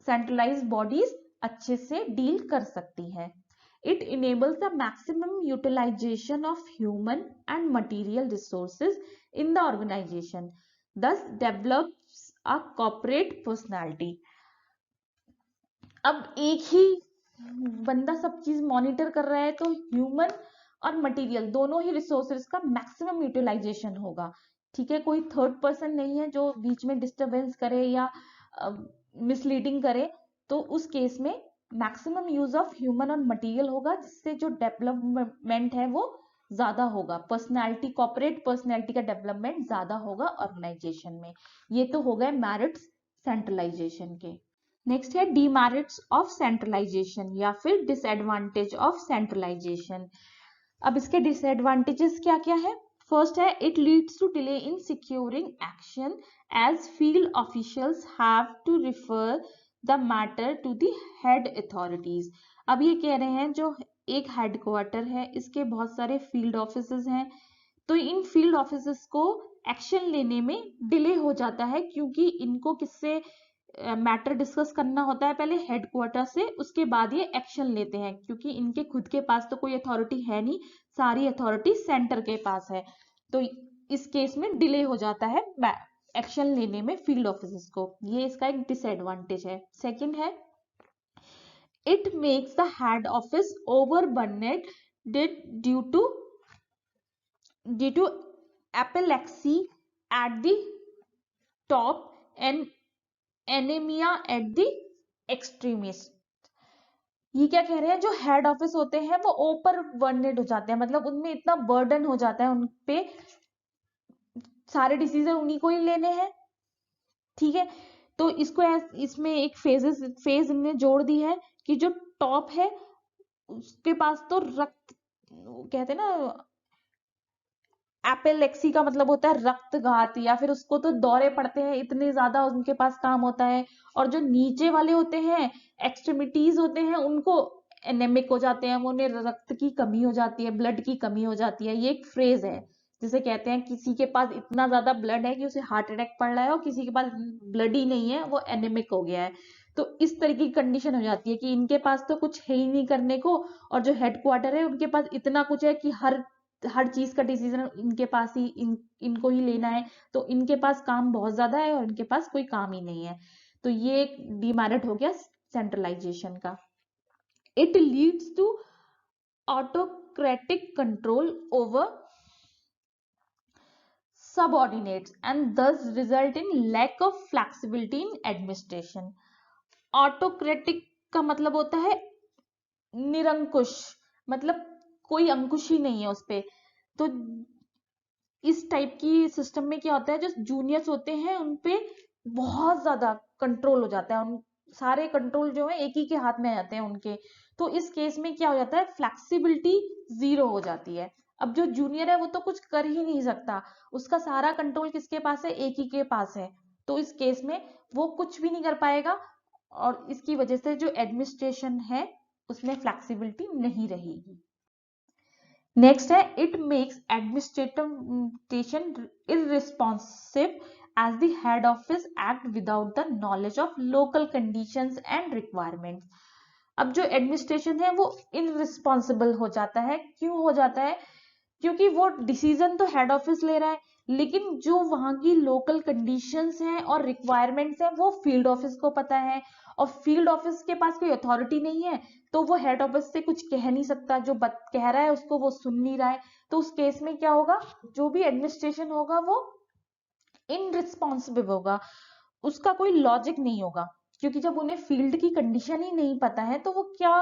सेंट्रलाइज्ड बॉडीज अच्छे से डील कर सकती है। It enables the maximum utilization of human and material resources in the organization, thus develops a corporate personality। अब एक ही बंदा सब चीज मॉनिटर कर रहा है, तो ह्यूमन और मटेरियल दोनों ही रिसोर्सेज का मैक्सिमम यूटिलाइजेशन होगा, ठीक है, कोई थर्ड पर्सन नहीं है जो बीच में डिस्टरबेंस करे या मिसलीडिंग करे। तो उस केस में मैक्सिमम यूज ऑफ ह्यूमन और मटेरियल होगा, जिससे जो डेवलपमेंट है वो ज्यादा होगा, पर्सनैलिटी, कॉर्पोरेट पर्सनैलिटी का डेवलपमेंट ज्यादा होगा ऑर्गेनाइजेशन में। ये तो हो गए मैरिट्स सेंट्रलाइजेशन के। नेक्स्ट है डीमेरिट्स ऑफ सेंट्रलाइजेशन या फिर डिसएडवांटेज ऑफ सेंट्रलाइजेशन। अब इसके डिसएडवांटेजेस क्या क्या है, फर्स्ट है it leads to delay in securing action as field officials have to refer the matter to the head authorities. अब ये कह रहे हैं जो एक हेडक्वार्टर है इसके बहुत सारे फील्ड ऑफिसेज हैं, तो इन फील्ड ऑफिसर्स को एक्शन लेने में डिले हो जाता है क्योंकि इनको किससे मैटर डिस्कस करना होता है, पहले हेडक्वार्टर से, उसके बाद ये एक्शन लेते हैं क्योंकि इनके खुद के पास तो कोई अथॉरिटी है नहीं, सारी अथॉरिटी सेंटर के पास है। तो इस केस में डिले हो जाता है एक्शन लेने में फील्ड ऑफिसर्स को, ये इसका एक डिसएडवांटेज है। सेकंड है it makes the head office overburdened due to apoplexy at the top and anemia at the extremis। ये क्या कह रहे हैं, जो हेड ऑफिस होते हैं वो ओवर बर्डेंड हो जाते हैं, मतलब उनमें इतना बर्डन हो जाता है, उन पे सारे डिसीजन उन्हीं को ही लेने हैं। ठीक है, तो इसको इसमें एक फेज इनने जोड़ दी है कि जो टॉप है उसके पास तो रक्त, कहते हैं ना एपेलेक्सी का मतलब होता है रक्तघात, या फिर उसको तो दौरे पड़ते हैं, इतने ज्यादा उनके पास काम होता है। और जो नीचे वाले होते हैं, एक्सट्रीमिटीज होते हैं, उनको एनेमिक हो जाते हैं, उन्हें रक्त की कमी हो जाती है, ब्लड की कमी हो जाती है। ये एक फ्रेज है जिसे कहते हैं किसी के पास इतना ज्यादा ब्लड है कि उसे हार्ट अटैक पड़ रहा है और किसी के पास ब्लड ही नहीं है, वो एनेमिक हो गया है। तो इस तरह की कंडीशन हो जाती है कि इनके पास तो कुछ है ही नहीं करने को, और जो हेडक्वार्टर है उनके पास इतना कुछ है कि हर चीज का डिसीजन इनके पास ही इनको ही लेना है। तो इनके पास काम बहुत ज्यादा है और इनके पास कोई काम ही नहीं है। तो ये एक डिमेरिट हो गया सेंट्रलाइजेशन का। It leads to autocratic control over subordinates and thus result in lack of flexibility in administration। autocratic का मतलब होता है निरंकुश, मतलब कोई अंकुश ही नहीं है उस पे। तो इस टाइप की सिस्टम में क्या होता है, जो जूनियर्स होते हैं उन पे बहुत ज्यादा कंट्रोल हो जाता है, उन सारे कंट्रोल जो है एक ही के हाथ में आ जाते हैं उनके। तो इस केस में क्या हो जाता है, फ्लेक्सिबिलिटी जीरो हो जाती है। अब जो जूनियर है वो तो कुछ कर ही नहीं सकता, उसका सारा कंट्रोल किसके पास है, एक ही के पास है। तो इस केस में वो कुछ भी नहीं कर पाएगा और इसकी वजह से जो एडमिनिस्ट्रेशन है उसमें फ्लेक्सिबिलिटी नहीं रहेगी। नेक्स्ट है it makes administration irresponsive as the head office act without the knowledge of local conditions and requirements। अब जो एडमिनिस्ट्रेशन है वो इनरिस्पॉन्सिबल हो जाता है। क्यों हो जाता है, क्योंकि वो डिसीजन तो हेड ऑफिस ले रहा है, लेकिन जो वहां की लोकल कंडीशंस हैं और रिक्वायरमेंट्स हैं वो फील्ड ऑफिस को पता है, और फील्ड ऑफिस के पास कोई अथॉरिटी नहीं है, तो वो हेड ऑफिस से कुछ कह नहीं सकता, जो कह रहा है उसको वो सुन नहीं रहा है। तो उस केस में क्या होगा, जो भी एडमिनिस्ट्रेशन होगा वो इनरिस्पॉन्सिबल होगा, उसका कोई लॉजिक नहीं होगा, क्योंकि जब उन्हें फील्ड की कंडीशन ही नहीं पता है तो वो क्या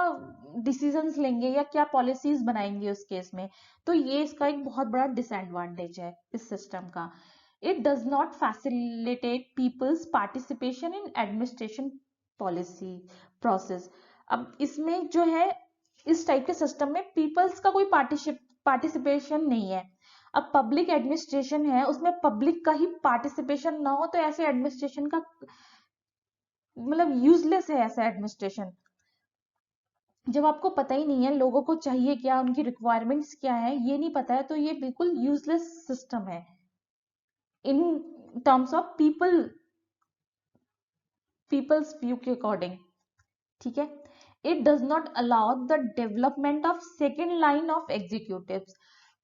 डिसीजंस लेंगे या क्या पॉलिसीज बनाएंगे उस केस में। तो ये इसका एक बहुत बड़ा डिसएडवांटेज है इस सिस्टम का। It does not facilitate peoples participation in administration policy process. अब इसमें जो है इस टाइप के सिस्टम में पीपल्स का कोई पार्टिसिपेशन नहीं है। अब पब्लिक एडमिनिस्ट्रेशन है उसमें पब्लिक का ही पार्टिसिपेशन ना हो तो ऐसे एडमिनिस्ट्रेशन का मतलब यूजलेस है। ऐसा एडमिनिस्ट्रेशन जब आपको पता ही नहीं है लोगों को चाहिए क्या, उनकी रिक्वायरमेंट्स क्या है, ये नहीं पता है, तो ये बिल्कुल यूजलेस सिस्टम है in terms of people's view के अकॉर्डिंग। ठीक है, it does not allow the development of second line of executives.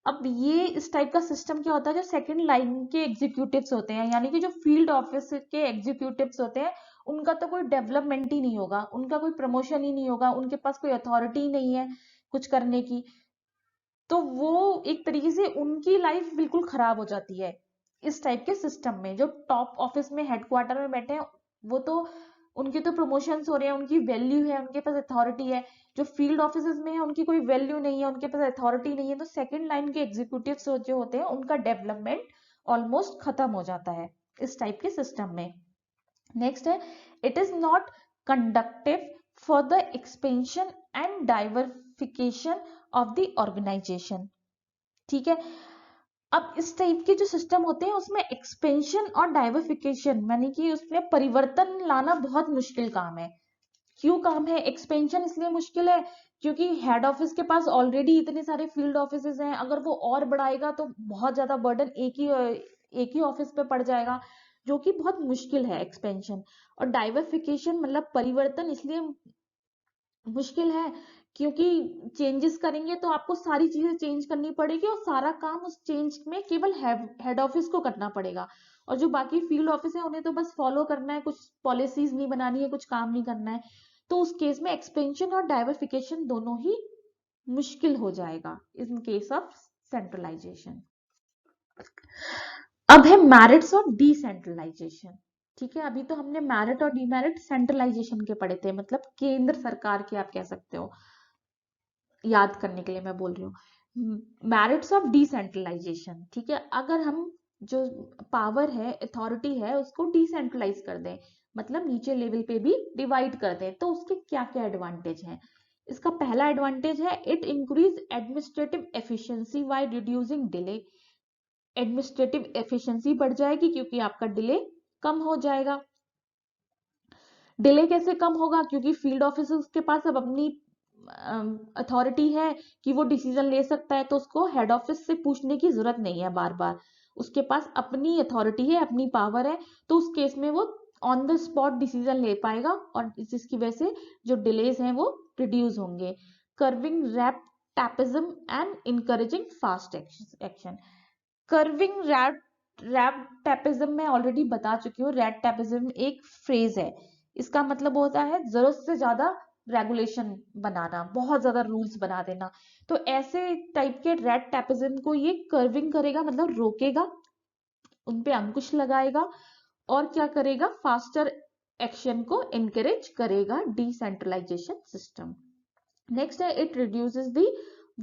अब ये इस टाइप का सिस्टम क्या होता है, जो सेकंड लाइन के एग्जीक्यूटिव्स होते हैं, यानी कि जो फील्ड ऑफिस के एग्जीक्यूटिव्स होते हैं, उनका तो कोई डेवलपमेंट ही नहीं होगा, उनका कोई प्रमोशन ही नहीं होगा, उनके पास कोई अथॉरिटी ही नहीं है कुछ करने की। तो वो एक तरीके से उनकी लाइफ बिल्कुल खराब हो जाती है इस टाइप के सिस्टम में। जो टॉप ऑफिस में हेडक्वार्टर में बैठे हैं वो तो उनके तो प्रमोशंस हो रहे हैं, उनकी वैल्यू है, उनके पास अथॉरिटी है। जो फील्ड ऑफिसेज में है उनकी कोई वैल्यू नहीं है, उनके पास अथॉरिटी नहीं है। तो सेकंड लाइन के एग्जीक्यूटिव्स जो होते हैं उनका डेवलपमेंट ऑलमोस्ट खत्म हो जाता है इस टाइप के सिस्टम में। नेक्स्ट है it is not conductive for the expansion and diversification of the organization. ठीक है, अब इस टाइप के जो सिस्टम होते हैं उसमें एक्सपेंशन और डाइवर्सिफिकेशन यानी कि उसमें परिवर्तन लाना बहुत मुश्किल काम है। क्यों काम है? एक्सपेंशन इसलिए मुश्किल है क्योंकि हेड ऑफिस के पास ऑलरेडी इतने सारे फील्ड ऑफिसेज हैं, अगर वो और बढ़ाएगा तो बहुत ज्यादा बर्डन एक ही ऑफिस पे पड़ जाएगा, जो कि बहुत मुश्किल है एक्सपेंशन। और डाइवर्सिफिकेशन मतलब परिवर्तन इसलिए मुश्किल है क्योंकि चेंजेस करेंगे तो आपको सारी चीजें चेंज करनी पड़ेगी और सारा काम उस चेंज में केवल हेड ऑफिस को करना पड़ेगा, और जो बाकी फील्ड ऑफिस है उन्हें तो बस फॉलो करना है, कुछ पॉलिसीज नहीं बनानी है, कुछ काम नहीं करना है। तो उस केस में एक्सपेंशन और डाइवर्सिफिकेशन दोनों ही मुश्किल हो जाएगा इन केस ऑफ सेंट्रलाइजेशन। अब है मैरिट्स ऑफ डिसेंट्रलाइजेशन। ठीक है, अभी तो हमने मैरिट और डीमेरिट सेंट्रलाइजेशन के पढ़े थे, मतलब केंद्र सरकार के आप कह सकते हो, याद करने के लिए मैं बोल रही हूँ। मैरिट्स ऑफ डिसेंट्रलाइजेशन, ठीक है, अगर हम जो पावर है, अथॉरिटी है, उसको डिसेंट्रलाइज कर दें, मतलब नीचे लेवल पे भी डिवाइड कर दें, तो उसके क्या क्या एडवांटेज हैं? इसका पहला एडवांटेज है it increase administrative efficiency by reducing delay. Administrative efficiency बढ़ जाएगी क्योंकि आपका डिले कम हो जाएगा। डिले कैसे कम होगा? क्योंकि फील्ड ऑफिसर्स के पास अब अपनी अथॉरिटी है कि वो डिसीजन ले सकता है, तो उसको हेड ऑफिस से पूछने की जरूरत नहीं है बार बार, उसके पास अपनी अथॉरिटी है, अपनी पावर है, तो उस केस में वो ऑन द स्पॉट डिसीजन ले पाएगा और जिसकी वजह से जो डिलेज हैं वो रिड्यूस होंगे। Curbing red tapism and encouraging fast action. Curbing red tapism में ऑलरेडी बता चुकी हूँ। रैट टैपिज्म एक फ्रेज है, इसका मतलब होता है जरूरत से ज्यादा रेगुलेशन बनाना, बहुत ज्यादा रूल्स बना देना। तो ऐसे टाइप के रैट टैपिज्म को ये कर्विंग करेगा, मतलब रोकेगा, उन पे अंकुश लगाएगा और क्या करेगा? फास्टर एक्शन को इनकरेज करेगा डिसेंट्रलाइजेशन सिस्टम। नेक्स्ट है it reduces the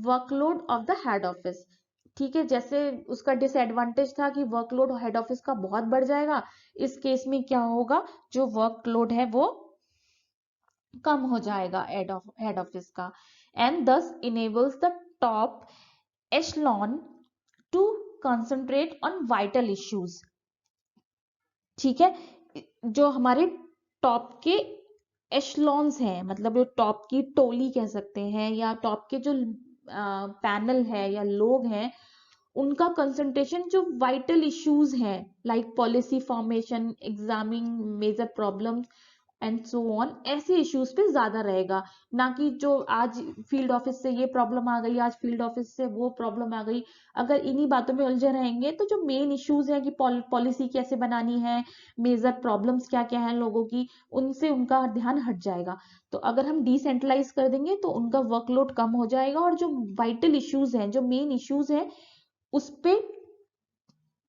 workload of the head office. ठीक है, जैसे उसका डिसएडवांटेज था कि वर्कलोड हेड ऑफिस का बहुत बढ़ जाएगा, इस केस में क्या होगा? जो वर्कलोड है वो कम हो जाएगा हेड ऑफिस का, and thus enables the top echelon to concentrate on vital issues. ठीक है, जो हमारे टॉप के एशलॉन्स हैं, मतलब जो टॉप की टोली कह सकते हैं, या टॉप के जो पैनल है या लोग हैं, उनका कंसंट्रेशन जो वाइटल इश्यूज हैं like policy formation, examining major problems and so on, ऐसे इश्यूज पे ज्यादा रहेगा, ना कि जो आज फील्ड ऑफिस से ये प्रॉब्लम आ गई, आज फील्ड ऑफिस से वो प्रॉब्लम आ गई। अगर इन्हीं बातों में उलझे रहेंगे तो जो मेन इश्यूज है कि पॉलिसी कैसे बनानी है, मेजर प्रॉब्लम्स क्या क्या है लोगों की, उनसे उनका ध्यान हट जाएगा। तो अगर हम डिसेंट्रलाइज कर देंगे तो उनका वर्कलोड कम हो जाएगा और जो वाइटल इश्यूज हैं, जो मेन इश्यूज हैं, उस पे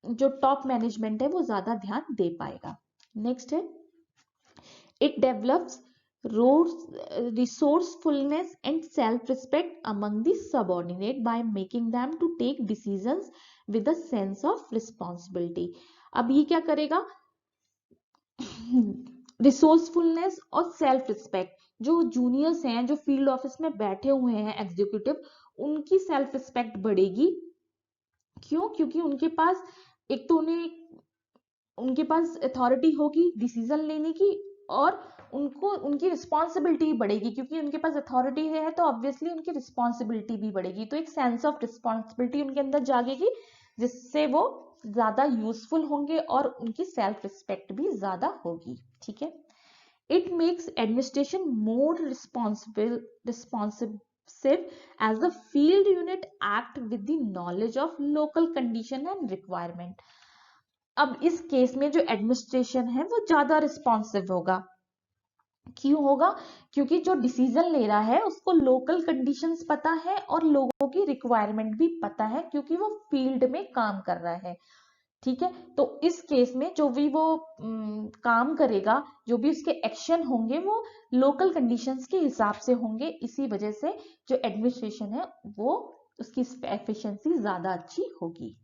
जो टॉप मैनेजमेंट है वो ज्यादा ध्यान दे पाएगा। नेक्स्ट है it develops resourcefulness and self-respect among the subordinate by making them to take decisions with a sense of responsibility। अब ये क्या करेगा? रिसोर्सफुलनेस और सेल्फ रिस्पेक्ट, जो जूनियर्स हैं, जो फील्ड ऑफिस में बैठे हुए हैं एग्जीक्यूटिव, उनकी सेल्फ रिस्पेक्ट बढ़ेगी। क्यों? क्योंकि उनके पास एक तो उनके पास अथॉरिटी होगी डिसीजन लेने की, और उनको उनकी रिस्पॉन्सिबिलिटी बढ़ेगी, क्योंकि उनके पास अथॉरिटी है तो ऑब्वियसली उनकी रिस्पॉन्सिबिलिटी भी बढ़ेगी, तो एक सेंस ऑफ रिस्पॉन्सिबिलिटी उनके अंदर जागेगी, जिससे वो ज्यादा यूजफुल होंगे और उनकी सेल्फ रिस्पेक्ट भी ज्यादा होगी। ठीक है, it makes administration more responsive as the field unit act with the knowledge of local condition and requirement। अब इस केस में जो एडमिनिस्ट्रेशन है वो ज्यादा रिस्पॉन्सिव होगा। क्यों होगा? क्योंकि जो डिसीजन ले रहा है उसको लोकल कंडीशंस पता है और लोगों की रिक्वायरमेंट भी पता है, क्योंकि वो फील्ड में काम कर रहा है। ठीक है, तो इस केस में जो भी वो काम करेगा, जो भी उसके एक्शन होंगे वो लोकल कंडीशंस के हिसाब से होंगे, इसी वजह से जो एडमिनिस्ट्रेशन है वो उसकी एफिशिएंसी ज्यादा अच्छी होगी।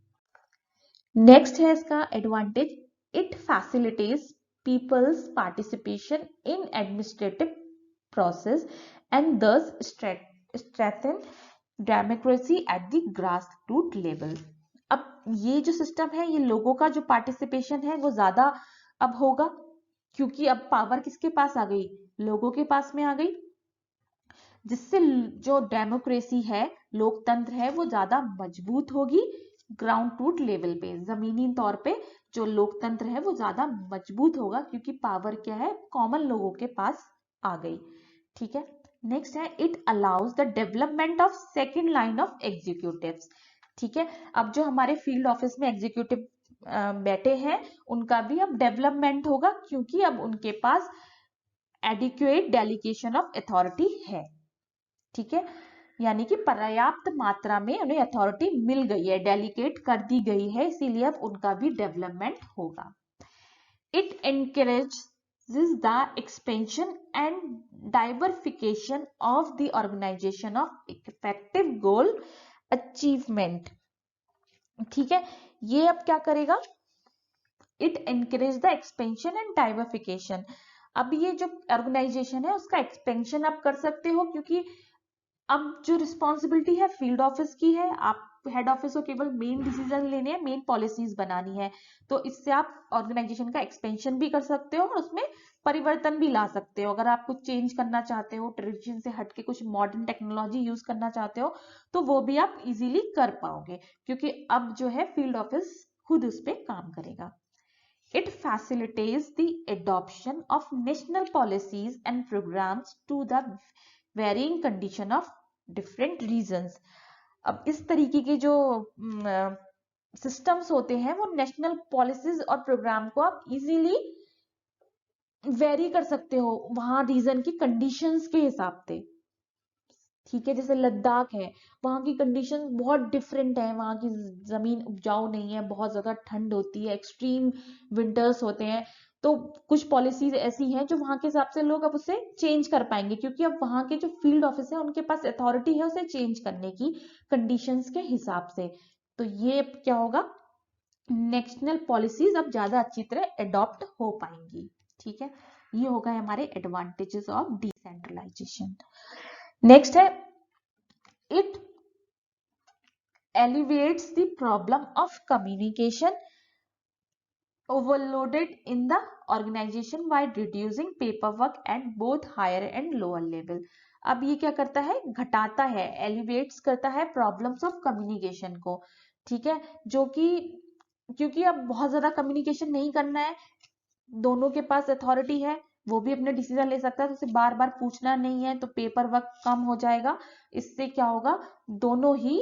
नेक्स्ट है इसका advantage, it facilitates people's participation in administrative process and thus strengthen democracy at the grass root level. अब ये जो सिस्टम है, ये लोगों का जो पार्टिसिपेशन है वो ज्यादा अब होगा, क्योंकि अब पावर किसके पास आ गई, लोगों के पास में आ गई, जिससे जो डेमोक्रेसी है, लोकतंत्र है, वो ज्यादा मजबूत होगी। ग्राउंड रूट लेवल पे, जमीनी तौर पे जो लोकतंत्र है वो ज्यादा मजबूत होगा, क्योंकि पावर क्या है, कॉमन लोगों के पास आ गई। ठीक है, नेक्स्ट है it allows the development of second line of executives. ठीक है, अब जो हमारे फील्ड ऑफिस में एग्जीक्यूटिव बैठे हैं, उनका भी अब डेवलपमेंट होगा, क्योंकि अब उनके पास एडिक्वेट डेलीगेशन ऑफ अथॉरिटी है। ठीक है, यानी कि पर्याप्त मात्रा में उन्हें अथॉरिटी मिल गई है, डेलीगेट कर दी गई है, इसीलिए अब उनका भी डेवलपमेंट होगा। It encourages the expansion and diversification of the organization of effective goal achievement. ठीक है, ये अब क्या करेगा, it encourage the expansion and diversification. अब ये जो ऑर्गेनाइजेशन है उसका एक्सपेंशन आप कर सकते हो, क्योंकि अब जो रिस्पॉन्सिबिलिटी है फील्ड ऑफिस की है, आप हेड ऑफिस को केवल मेन डिसीजन लेने हैं, मेन पॉलिसीज बनानी है, तो इससे आप ऑर्गेनाइजेशन का एक्सपेंशन भी कर सकते हो और उसमें परिवर्तन भी ला सकते हो। अगर आप कुछ चेंज करना चाहते हो, ट्रेडिशन से हटके कुछ मॉडर्न टेक्नोलॉजी यूज करना चाहते हो, तो वो भी आप इजीली कर पाओगे, क्योंकि अब जो है फील्ड ऑफिस खुद उस पर काम करेगा। It facilitates the adoption of national policies and programs to the varying condition of different regions. अब इस तरीके के जो सिस्टम्स होते हैं, वो नेशनल पॉलिसीज और प्रोग्राम को आप इजीली वेरी कर सकते हो वहां रीजन की कंडीशंस के हिसाब से। ठीक है, जैसे लद्दाख है, वहां की कंडीशन बहुत डिफरेंट है, वहां की जमीन उपजाऊ नहीं है, बहुत ज्यादा ठंड होती है, एक्सट्रीम विंटर्स होते हैं, तो कुछ पॉलिसीज ऐसी हैं जो वहां के हिसाब से लोग अब उसे चेंज कर पाएंगे, क्योंकि अब वहां के जो फील्ड ऑफिस है उनके पास अथॉरिटी है उसे चेंज करने की कंडीशंस के हिसाब से। तो ये क्या होगा, नेशनल पॉलिसीज अब ज्यादा अच्छी तरह अडॉप्ट हो पाएंगी। ठीक है, ये होगा हमारे एडवांटेजेस ऑफ डिसेंट्रलाइजेशन। नेक्स्ट है it elevates the problem of communication overloaded in the organization by reducing paperwork at both higher and lower level. अब ये क्या करता है, घटाता है, elevates करता है problems of communication को। ठीक है, जो कि क्योंकि अब बहुत ज्यादा कम्युनिकेशन नहीं करना है, दोनों के पास अथॉरिटी है, वो भी अपने डिसीजन ले सकता है, तो उसे बार बार पूछना नहीं है, तो पेपर वर्क कम हो जाएगा। इससे क्या होगा, दोनों ही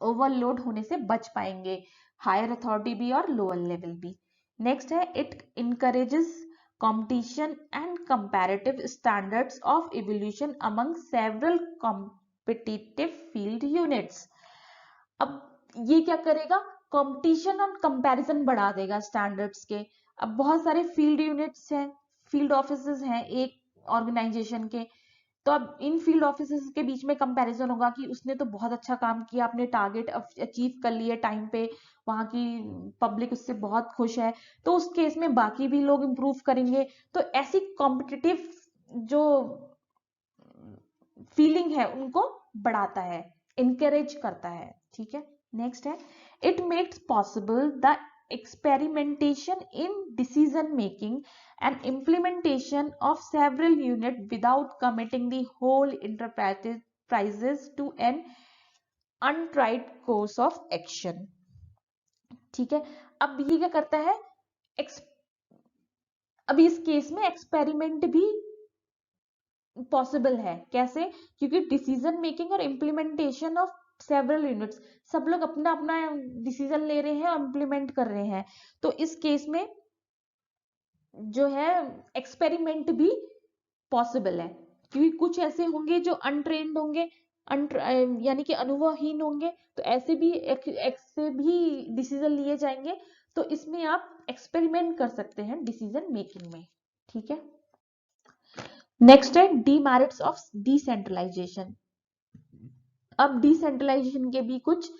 ओवरलोड होने से बच पाएंगे, हायर अथॉरिटी भी और लोअर लेवल भी। नेक्स्ट है it encourages competition and comparative standards of evolution among several competitive field units. अब ये क्या करेगा, कंपटीशन और कंपैरिजन बढ़ा देगा स्टैंडर्ड्स के। अब बहुत सारे फील्ड यूनिट्स हैं, फील्ड ऑफिसेज हैं एक ऑर्गेनाइजेशन के, तो अब इन फील्ड ऑफिसर्स के बीच में कंपैरिजन होगा कि उसने तो बहुत अच्छा काम किया, अपने टारगेट अचीव कर लिए टाइम पे, वहां की पब्लिक उससे बहुत खुश है, तो उस केस में बाकी भी लोग इंप्रूव करेंगे। तो ऐसी कॉम्पिटिटिव जो फीलिंग है उनको बढ़ाता है, इनकरेज करता है। ठीक है, नेक्स्ट है it makes possible the experimentation in decision making and implementation of several units without committing the whole enterprises to an untried course of action. ठीक है, अब ये क्या करता है, अब इस केस में एक्सपेरिमेंट भी पॉसिबल है, कैसे, क्योंकि डिसीजन मेकिंग और इम्प्लीमेंटेशन ऑफ सेवरल यूनिट्स, सब लोग अपना अपना डिसीजन ले रहे हैं और इम्प्लीमेंट कर रहे हैं, तो इस केस में जो है एक्सपेरिमेंट भी पॉसिबल है, क्योंकि कुछ ऐसे होंगे जो अनट्रेन्ड होंगे, यानी कि अनुभवहीन होंगे, तो ऐसे भी डिसीजन लिए जाएंगे, तो इसमें आप एक्सपेरिमेंट कर सकते हैं डिसीजन मेकिंग में। ठीक है, नेक्स्ट है डीमेरिट्स ऑफ डिसेंट्रलाइजेशन। अब डिसेंट्रलाइजेशन के भी कुछ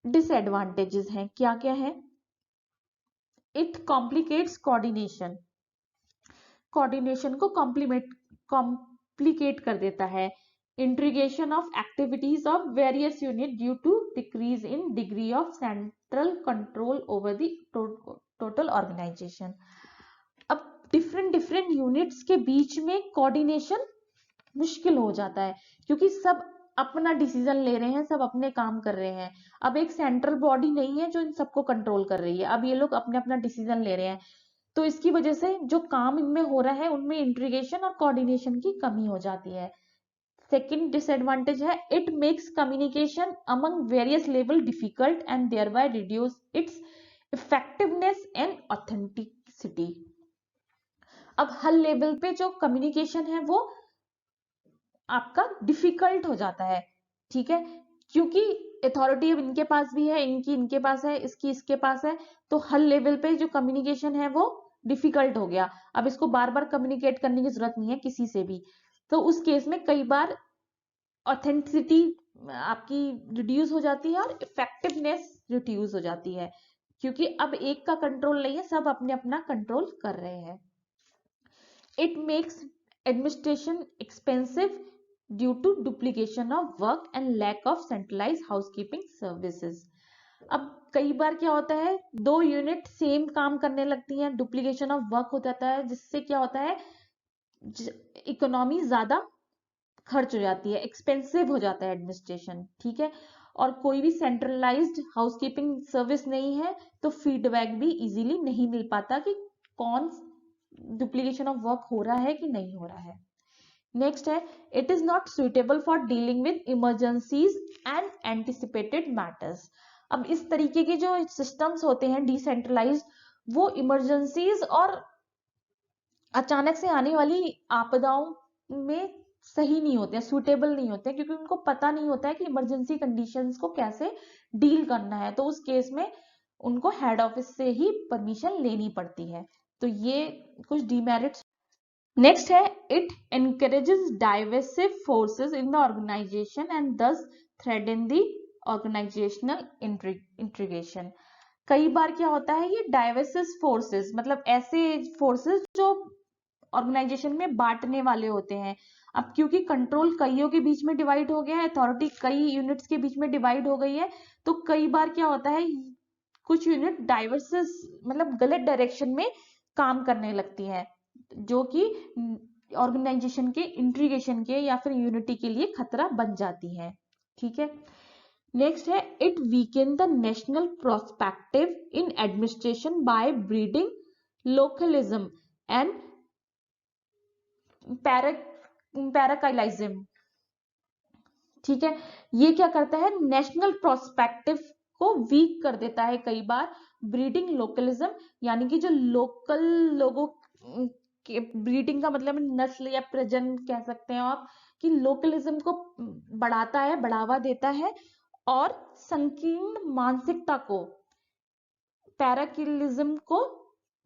डिसएडवांटेजेस हैं, क्या क्या है, इट कॉम्प्लिकेट्स कोऑर्डिनेशन, कोऑर्डिनेशन को कॉम्प्लिकेट कर देता है, integration of activities of various units due to decrease in degree of central control over the total organization. अब different यूनिट्स के बीच में कोऑर्डिनेशन मुश्किल हो जाता है क्योंकि सब अपना डिसीजन ले रहे हैं, सब अपने काम कर रहे हैं। अब एक सेंट्रल बॉडी नहीं है जो इन सबको कंट्रोल कर रही है, अब ये लोग अपने अपना डिसीजन ले रहे हैं, तो इसकी वजह से जो काम इनमें हो रहा है उनमें इंटीग्रेशन और कोऑर्डिनेशन की कमी हो जाती है। सेकेंड डिसएडवांटेज है it makes communication among various level difficult and thereby reduce it's effectiveness and authenticity. अब हर लेवल पे जो कम्युनिकेशन है वो आपका डिफिकल्ट हो जाता है, ठीक है, क्योंकि अथॉरिटी अब इनके पास भी है, इनके पास है, इसके पास है, तो हर लेवल पे जो कम्युनिकेशन है वो डिफिकल्ट हो गया। अब इसको बार बार कम्युनिकेट करने की जरूरत नहीं है किसी से भी, तो उस केस में कई बार ऑथेंटिसिटी आपकी रिड्यूस हो जाती है और इफेक्टिवनेस रिड्यूस हो जाती है, क्योंकि अब एक का कंट्रोल नहीं है, सब अपने अपना कंट्रोल कर रहे हैं। It makes administration expensive due to duplication of work and lack of centralized housekeeping services. अब कई बार क्या होता है, दो यूनिट सेम काम करने लगती हैं, डुप्लीकेशन ऑफ वर्क हो जाता है, जिससे क्या होता है इकोनॉमी ज्यादा खर्च हो जाती है, एक्सपेंसिव हो जाता है एडमिनिस्ट्रेशन, ठीक है, और कोई भी सेंट्रलाइज्ड हाउसकीपिंग सर्विस नहीं है तो फीडबैक भी इजीली नहीं मिल पाता कि कौन डुप्लीकेशन ऑफ वर्क हो रहा है कि नहीं हो रहा है। नेक्स्ट है it is not suitable for dealing with emergencies and anticipated matters. अब इस तरीके के जो सिस्टम्स होते हैं डिसेंट्रलाइज्ड वो इमरजेंसीज और अचानक से आने वाली आपदाओं में सही नहीं होते हैं, सुटेबल नहीं होते हैं, क्योंकि उनको पता नहीं होता है कि इमरजेंसी कंडीशंस को कैसे डील करना है, तो उस केस में उनको हेड ऑफिस से ही परमिशन लेनी पड़ती है, तो ये कुछ डिमेरिट्स। नेक्स्ट है it encourages divisive forces in the organisation and thus threaten the organisational integration. कई बार क्या होता है ये डाइवर्सिव फोर्सेस मतलब ऐसे फोर्सेस जो ऑर्गेनाइजेशन में बांटने वाले होते हैं। अब क्योंकि कंट्रोल कईयों के बीच में डिवाइड हो गया है, अथॉरिटी कई यूनिट्स के बीच में डिवाइड हो गई है, तो कई बार क्या होता है कुछ यूनिट डाइवर्सिस मतलब गलत डायरेक्शन में काम करने लगती हैं, जो कि ऑर्गेनाइजेशन के इंटीग्रेशन के या फिर यूनिटी के लिए खतरा बन जाती है, ठीक है। नेक्स्ट है it weaken the national prospective in administration by breeding localism and parochialism, ठीक है। ये क्या करता है नेशनल प्रोस्पेक्टिव को वीक कर देता है कई बार। ब्रीडिंग लोकलिज्म यानी कि जो लोकल लोगों के ब्रीडिंग का मतलब नस्ल या प्रजनन कह सकते हैं आप, कि लोकलिज्म को बढ़ाता है, बढ़ावा देता है, और संकीर्ण मानसिकता को पैराकिलिज्म को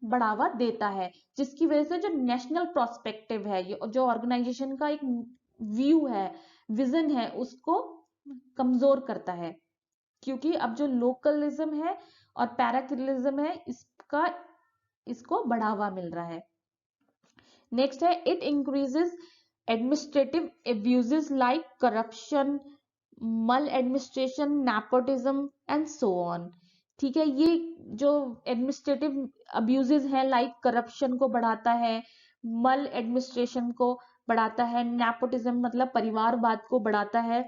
बढ़ावा देता है, जिसकी वजह से जो नेशनल प्रोस्पेक्टिव है, जो ऑर्गेनाइजेशन का एक व्यू है, विजन है, उसको कमजोर करता है, क्योंकि अब जो लोकलिज्म है और पैराकिलिज्म है इसको बढ़ावा मिल रहा है। नेक्स्ट है it increases administrative abuses like corruption, mal administration, nepotism and so on, ठीक है। ये जो एडमिनिस्ट्रेटिव अब्यूजेस हैं लाइक करप्शन को बढ़ाता है, मल एडमिनिस्ट्रेशन को बढ़ाता है, नेपोटिज्म मतलब परिवारवाद को बढ़ाता है,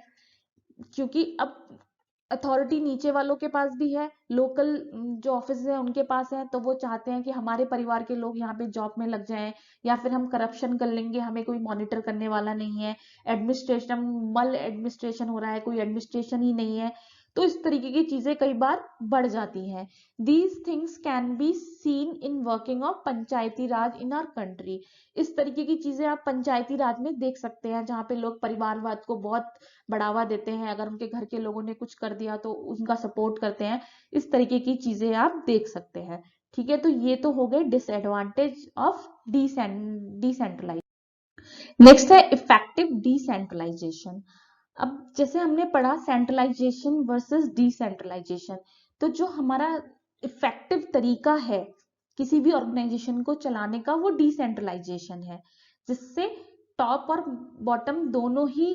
क्योंकि अब अथॉरिटी नीचे वालों के पास भी है, लोकल जो ऑफिस है उनके पास है, तो वो चाहते हैं कि हमारे परिवार के लोग यहाँ पे जॉब में लग जाएं, या फिर हम करप्शन कर लेंगे, हमें कोई मॉनिटर करने वाला नहीं है, एडमिनिस्ट्रेशन मल एडमिनिस्ट्रेशन हो रहा है, कोई एडमिनिस्ट्रेशन ही नहीं है, तो इस तरीके की चीजें कई बार बढ़ जाती हैं। These things can be seen in working of Panchayati Raj in our country. इस तरीके की चीजें आप पंचायती राज में देख सकते हैं, जहाँ पे लोग परिवारवाद को बहुत बढ़ावा देते हैं, अगर उनके घर के लोगों ने कुछ कर दिया तो उनका सपोर्ट करते हैं, इस तरीके की चीजें आप देख सकते हैं, ठीक है। तो ये तो हो गए डिसएडवांटेज ऑफ डिसेंट्रलाइज। नेक्स्ट है इफेक्टिव डिसेंट्रलाइजेशन। अब जैसे हमने पढ़ा सेंट्रलाइजेशन वर्सेस डिसेंट्रलाइजेशन, तो जो हमारा इफेक्टिव तरीका है किसी भी ऑर्गेनाइजेशन को चलाने का वो डिसेंट्रलाइजेशन है, जिससे टॉप और बॉटम दोनों ही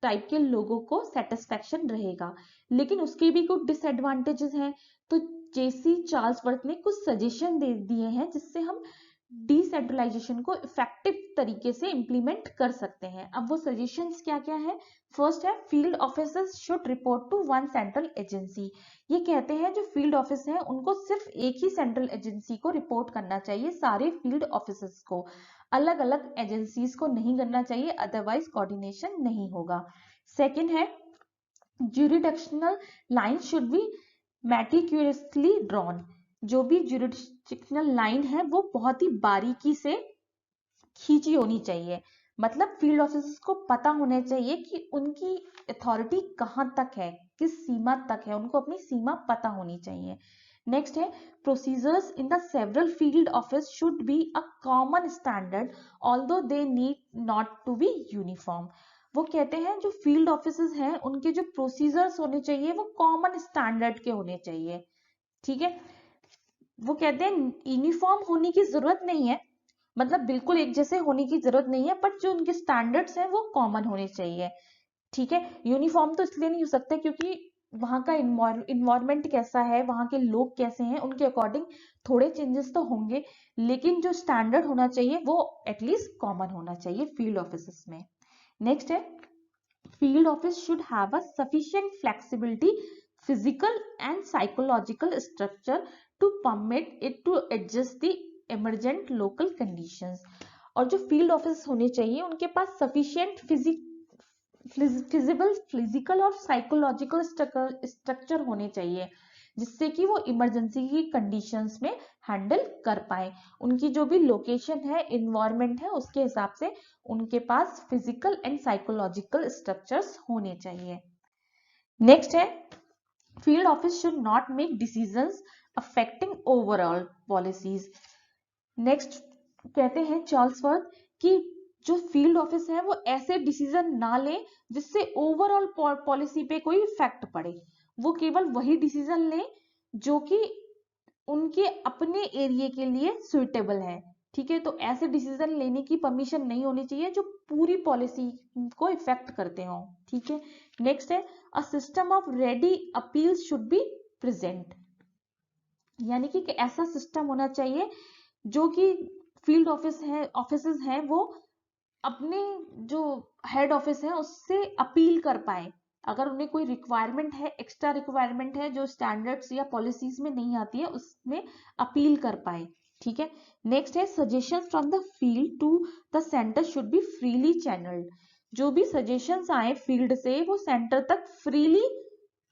टाइप के लोगों को सेटिस्फेक्शन रहेगा। लेकिन उसके भी कुछ डिसएडवांटेजेस हैं। तो जेसी चार्ल्सवर्थ ने कुछ सजेशन दे दिए हैं जिससे हम डिसेंट्रलाइजेशन को इफेक्टिव तरीके से इंप्लीमेंट कर सकते हैं। अब वो सजेशंस क्या क्या है? फर्स्ट है, field officers should report to one central agency. ये कहते हैं जो फील्ड ऑफिस है उनको सिर्फ एक ही सेंट्रल एजेंसी को रिपोर्ट करना चाहिए, सारे फील्ड ऑफिसर्स को, अलग अलग एजेंसीज को नहीं करना चाहिए, अदरवाइज कोऑर्डिनेशन नहीं होगा। सेकेंड है, jurisdictional lines should be meticulously drawn। जो भी jurisdictional line है वो बहुत ही बारीकी से खींची होनी चाहिए। मतलब फील्ड ऑफिसर्स को पता होना चाहिए कि उनकी अथॉरिटी कहाँ तक है, किस सीमा तक है, उनको अपनी सीमा पता होनी चाहिए। नेक्स्ट है, procedures in the several field office should be a common standard although they need not to be uniform. वो कहते हैं जो फील्ड ऑफिसर्स हैं उनके जो प्रोसीजर्स होने चाहिए वो कॉमन स्टैंडर्ड के होने चाहिए। ठीक है, वो कहते हैं यूनिफॉर्म होने की जरूरत नहीं है, मतलब बिल्कुल एक जैसे होने की जरूरत नहीं है, बट जो उनके स्टैंडर्ड्स हैं वो कॉमन होने चाहिए। ठीक है, यूनिफॉर्म तो इसलिए नहीं हो सकता क्योंकि वहां का इन्वायरमेंट कैसा है, वहां के लोग कैसे हैं, उनके अकॉर्डिंग थोड़े चेंजेस तो होंगे, लेकिन जो स्टैंडर्ड होना चाहिए वो एटलीस्ट कॉमन होना चाहिए फील्ड ऑफिस में। नेक्स्ट है, field office should have a sufficient flexibility, physical and psychological structure to permit it to adjust the emergent local conditions। और जो फील्ड ऑफिस होने चाहिए उनके पास सफिशिएंट फिजिकल और साइकोलॉजिकल स्ट्रक्चर होने चाहिए जिससे कि वो इमरजेंसी की कंडीशंस में हैंडल कर पाए। उनकी जो भी लोकेशन है, इन्वायरमेंट है, उसके हिसाब से उनके पास फिजिकल एंड साइकोलॉजिकल स्ट्रक्चर्स होने चाहिए। नेक्स्ट है, field office should not make decisions affecting overall policies. Next कहते हैं चार्ल्सवर्थ कि जो फील्ड ऑफिस है वो ऐसे डिसीजन ना ले जिससे ओवरऑल पॉलिसी पे कोई इफेक्ट पड़े। वो केवल वही डिसीजन ले जो कि उनके अपने एरिया के लिए सुइटेबल है। ठीक है, तो ऐसे डिसीजन लेने की परमिशन नहीं होनी चाहिए जो पूरी पॉलिसी को इफेक्ट करते हो। ठीक है, नेक्स्ट है, a system of ready appeals should be present. यानी कि ऐसा सिस्टम होना चाहिए जो कि फील्ड ऑफिसेस हैं वो अपने जो हेड ऑफिस है उससे अपील कर पाए। अगर उन्हें कोई रिक्वायरमेंट है, एक्स्ट्रा रिक्वायरमेंट है जो स्टैंडर्ड्स या पॉलिसीज में नहीं आती है, उसमें अपील कर पाए। ठीक है, नेक्स्ट है, suggestion from the field to the centre should be freely channelled. जो भी सजेशंस आए फील्ड से वो सेंटर तक फ्रीली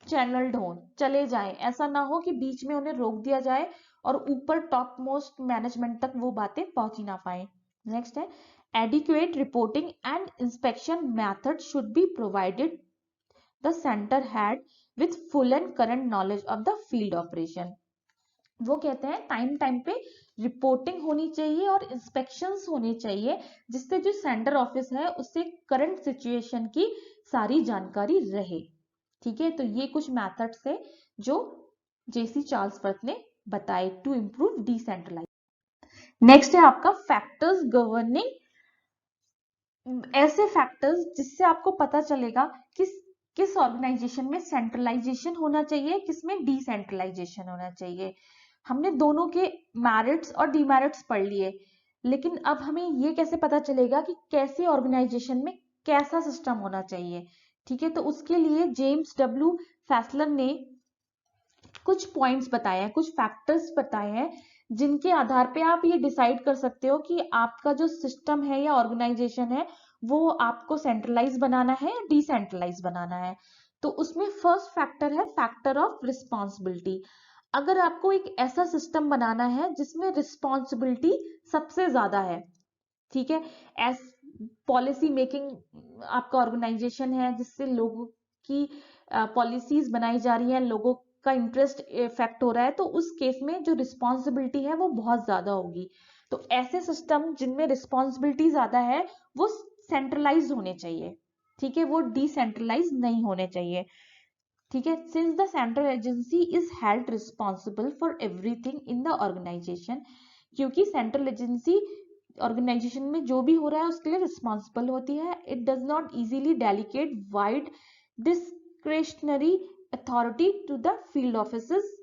चैनल्ड हो, चले जाए। ऐसा ना हो कि बीच में उन्हें रोक दिया जाए और ऊपर टॉप मोस्ट मैनेजमेंट तक वो बातें पहुंच ही ना पाए। नेक्स्ट है, adequate reporting and inspection methods should be provided the center head with full and current knowledge of the field operation। वो कहते हैं टाइम टाइम पे रिपोर्टिंग होनी चाहिए और इंस्पेक्शंस होने चाहिए जिससे जो सेंटर ऑफिस है उससे करंट सिचुएशन की सारी जानकारी रहे। ठीक है, तो ये कुछ मेथड्स है जो जेसी चार्ल्सवर्थ ने बताए टू इम्प्रूव डिसेंट्रलाइजेशन। नेक्स्ट है आपका फैक्टर्स गवर्निंग, ऐसे फैक्टर्स जिससे आपको पता चलेगा किस ऑर्गेनाइजेशन में सेंट्रलाइजेशन होना चाहिए, किसमें डिसेंट्रलाइजेशन होना चाहिए। हमने दोनों के मेरिट्स और डिमेरिट्स पढ़ लिए, लेकिन अब हमें ये कैसे पता चलेगा कि कैसे ऑर्गेनाइजेशन में कैसा सिस्टम होना चाहिए। ठीक है, तो उसके लिए जेम्स डब्ल्यू फैसलर ने कुछ पॉइंट्स बताए हैं, कुछ फैक्टर्स बताए हैं जिनके आधार पे आप ये डिसाइड कर सकते हो कि आपका जो सिस्टम है या ऑर्गेनाइजेशन है वो आपको सेंट्रलाइज बनाना है या डिसेंट्रलाइज बनाना है। तो उसमें फर्स्ट फैक्टर है फैक्टर ऑफ रिस्पॉन्सिबिलिटी। अगर आपको एक ऐसा सिस्टम बनाना है जिसमें रिस्पॉन्सिबिलिटी सबसे ज्यादा है, ठीक है, एस पॉलिसी मेकिंग आपका ऑर्गेनाइजेशन है जिससे लोगों की पॉलिसीज बनाई जा रही है, लोगों का इंटरेस्ट इफेक्ट हो रहा है, तो उस केस में जो रिस्पॉन्सिबिलिटी है वो बहुत ज्यादा होगी। तो ऐसे सिस्टम जिनमें रिस्पॉन्सिबिलिटी ज्यादा है वो सेंट्रलाइज होने चाहिए। ठीक है, वो डिसेंट्रलाइज नहीं होने चाहिए। ठीक है, since the central agency is held responsible for everything in the organisation, क्योंकि सेंट्रल एजेंसी ऑर्गेनाइजेशन में जो भी हो रहा है उसके लिए रिस्पॉन्सिबल होती है. It does not easily delegate wide discretionary authority to the field officers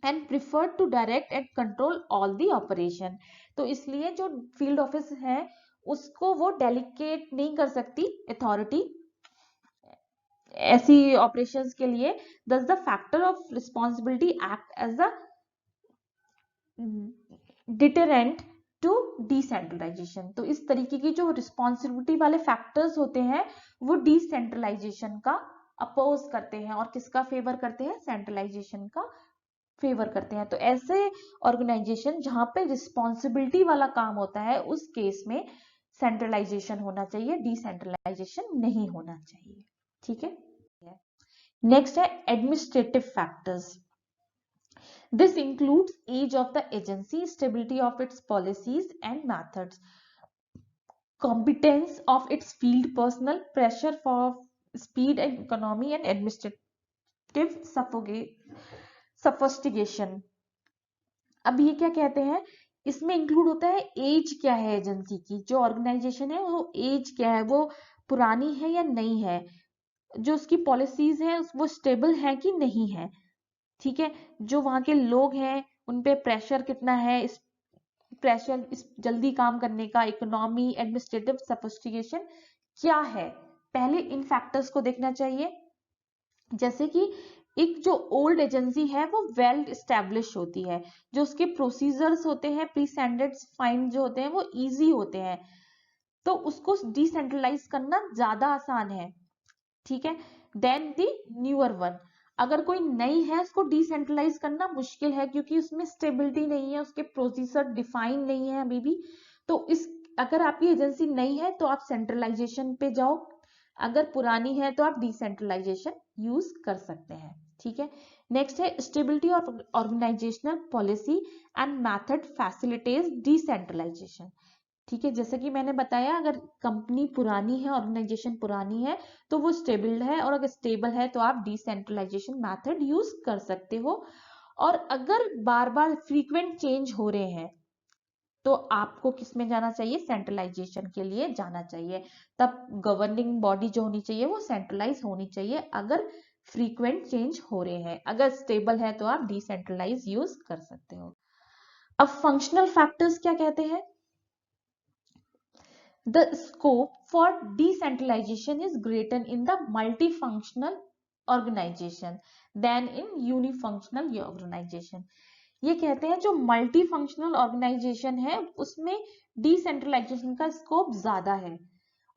and prefer to direct and control all the operation. तो इसलिए जो फील्ड ऑफिस है उसको वो डेलीगेट नहीं कर सकती अथॉरिटी ऐसी ऑपरेशंस के लिए. Thus the factor of responsibility act as the deterrent to decentralisation. तो इस तरीके की जो रिस्पॉन्सिबिलिटी वाले फैक्टर्स होते हैं वो डिसेंट्रलाइजेशन का अपोज करते हैं और किसका फेवर करते हैं, सेंट्रलाइजेशन का फेवर करते हैं. तो ऐसे ऑर्गेनाइजेशन जहां पे रिस्पॉन्सिबिलिटी वाला काम होता है उस केस में सेंट्रलाइजेशन होना चाहिए, डिसेंट्रलाइजेशन नहीं होना चाहिए. ठीक है. नेक्स्ट है administrative factors. This includes age of the agency, stability of its policies and methods, competence of its field personnel, pressure for speed and economy, and administrative sophistication. अब ये क्या कहते हैं, इसमें इंक्लूड होता है एज क्या है एजेंसी की, जो ऑर्गेनाइजेशन है वो एज क्या है, वो पुरानी है या नहीं है, जो उसकी पॉलिसीज है वो स्टेबल है कि नहीं है. ठीक है. जो वहां के लोग हैं उन पे प्रेशर कितना है, इस प्रेशर इस जल्दी काम करने का, इकोनॉमी, एडमिनिस्ट्रेटिव सोफिस्टिकेशन क्या है, पहले इन फैक्टर्स को देखना चाहिए. जैसे कि एक जो ओल्ड एजेंसी है वो वेल एस्टेब्लिश होती है, जो उसके प्रोसीजर्स होते हैं, प्रीसेंटेड फाइन जो होते हैं वो इजी होते हैं, तो उसको डिसेंट्रलाइज करना ज्यादा आसान है. ठीक है. देन द न्यूअर वन, अगर कोई नई है उसको डिसेंट्रलाइज करना मुश्किल है क्योंकि उसमें स्टेबिलिटी नहीं है, उसके प्रोसीजर डिफाइन नहीं है अभी भी. तो इस अगर आपकी एजेंसी नई है तो आप सेंट्रलाइजेशन पे जाओ, अगर पुरानी है तो आप डिसेंट्रलाइजेशन यूज कर सकते हैं. ठीक है. नेक्स्ट है stability of organisational policy and method facilitate decentralisation. ठीक है. जैसे कि मैंने बताया, अगर कंपनी पुरानी है, ऑर्गेनाइजेशन पुरानी है तो वो स्टेबल है, और अगर स्टेबल है तो आप डिसेंट्रलाइजेशन मेथड यूज कर सकते हो. और अगर बार बार फ्रीक्वेंट चेंज हो रहे हैं तो आपको किस में जाना चाहिए, सेंट्रलाइजेशन के लिए जाना चाहिए. तब गवर्निंग बॉडी जो होनी चाहिए वो सेंट्रलाइज होनी चाहिए अगर फ्रीक्वेंट चेंज हो रहे हैं. अगर स्टेबल है तो आप डिसेंट्रलाइज यूज कर सकते हो. अब फंक्शनल फैक्टर्स क्या कहते हैं. The scope for decentralization is greater in the multifunctional organization than in unifunctional organization. ये कहते हैं जो मल्टीफंक्शनल ऑर्गेनाइजेशन है उसमें डिसेंट्रलाइजेशन का स्कोप ज्यादा है,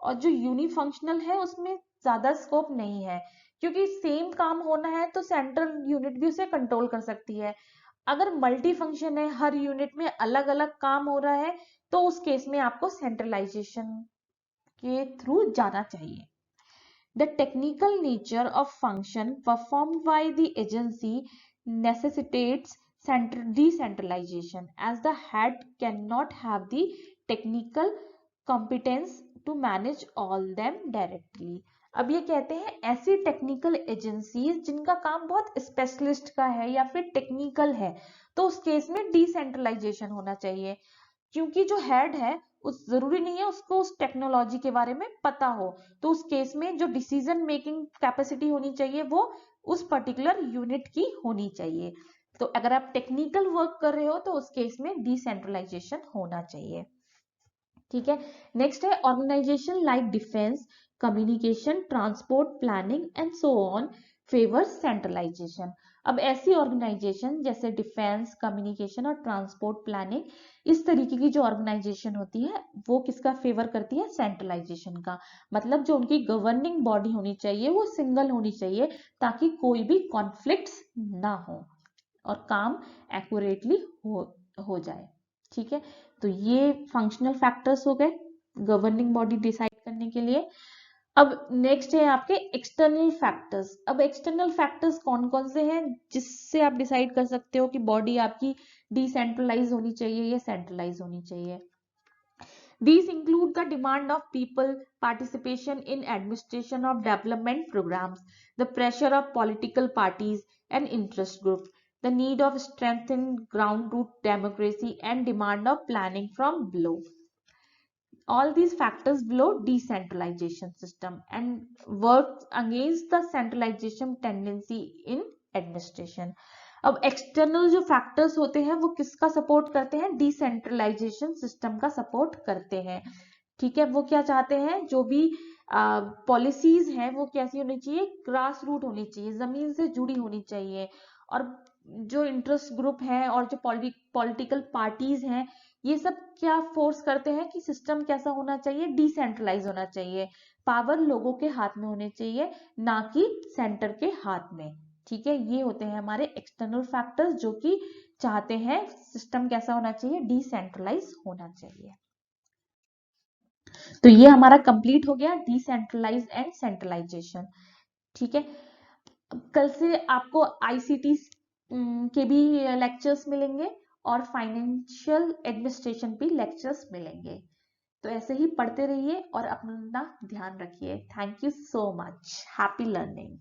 और जो यूनिफंक्शनल है उसमें ज्यादा स्कोप नहीं है, क्योंकि सेम काम होना है तो सेंट्रल यूनिट भी उसे कंट्रोल कर सकती है. अगर मल्टी फंक्शन है, हर यूनिट में अलग अलग काम हो रहा है, तो उस केस में आपको सेंट्रलाइजेशन के थ्रू जाना चाहिए. The technical nature of function performed by the agency necessitates decentralization as the head cannot have the technical competence to manage all them directly. अब ये कहते हैं ऐसी टेक्निकल एजेंसीज जिनका काम बहुत स्पेशलिस्ट का है या फिर टेक्निकल है, तो उस केस में डिसेंट्रलाइजेशन होना चाहिए, क्योंकि जो हेड है उस जरूरी नहीं है उसको उस टेक्नोलॉजी के बारे में पता हो. तो उस केस में जो डिसीजन मेकिंग कैपेसिटी होनी चाहिए वो उस पर्टिकुलर यूनिट की होनी चाहिए. तो अगर आप टेक्निकल वर्क कर रहे हो तो उस केस में डिसेंट्रलाइजेशन होना चाहिए. ठीक है. नेक्स्ट है organisation like defence, communication, transport, planning and so on favour centralisation. अब ऐसी ऑर्गेनाइजेशन जैसे डिफेंस, कम्युनिकेशन और ट्रांसपोर्ट, प्लानिंग, इस तरीके की जो ऑर्गेनाइजेशन होती है वो किसका फेवर करती है, सेंट्रलाइजेशन का. मतलब जो उनकी गवर्निंग बॉडी होनी चाहिए वो सिंगल होनी चाहिए ताकि कोई भी कॉन्फ्लिक्ट्स ना हो और काम एक्यूरेटली हो जाए. ठीक है. तो ये फंक्शनल फैक्टर्स हो गए गवर्निंग बॉडी डिसाइड करने के लिए. अब नेक्स्ट है आपके एक्सटर्नल फैक्टर्स. अब एक्सटर्नल फैक्टर्स कौन कौन से हैं जिससे आप डिसाइड कर सकते हो कि बॉडी आपकी डिसेंट्रलाइज होनी चाहिए या सेंट्रलाइज होनी चाहिए. These include the demand of people, participation in administration of development programs, the pressure of political parties and interest groups, the need of strengthened ground root democracy and demand of planning from below. all these factors below decentralization system and work against the centralization tendency in administration. अब एक्सटर्नल जो फैक्टर्स होते हैं वो किसका सपोर्ट करते हैं? डिसेंट्रलाइजेशन सिस्टम का सपोर्ट करते हैं। ठीक है, वो क्या चाहते हैं? जो भी पॉलिसीज हैं वो कैसी होनी चाहिए? ग्रास रूट होनी चाहिए, जमीन से जुड़ी होनी चाहिए। और जो इंटरेस्ट ग्रुप है और जो पॉलिटिकल पार्टीज हैं, ये सब क्या फोर्स करते हैं कि सिस्टम कैसा होना चाहिए? डिसेंट्रलाइज होना चाहिए, पावर लोगों के हाथ में होने चाहिए, ना कि सेंटर के हाथ में। ठीक है, ये होते हैं हमारे एक्सटर्नल फैक्टर्स जो कि चाहते हैं सिस्टम कैसा होना चाहिए? डिसेंट्रलाइज होना चाहिए। तो ये हमारा कंप्लीट हो गया डिसेंट्रलाइज एंड सेंट्रलाइजेशन। ठीक है, कल से आपको आईसीटी के भी लेक्चर्स मिलेंगे और फाइनेंशियल एडमिनिस्ट्रेशन भी लेक्चर्स मिलेंगे। तो ऐसे ही पढ़ते रहिए और अपना ध्यान रखिए। Thank you so much. Happy learning.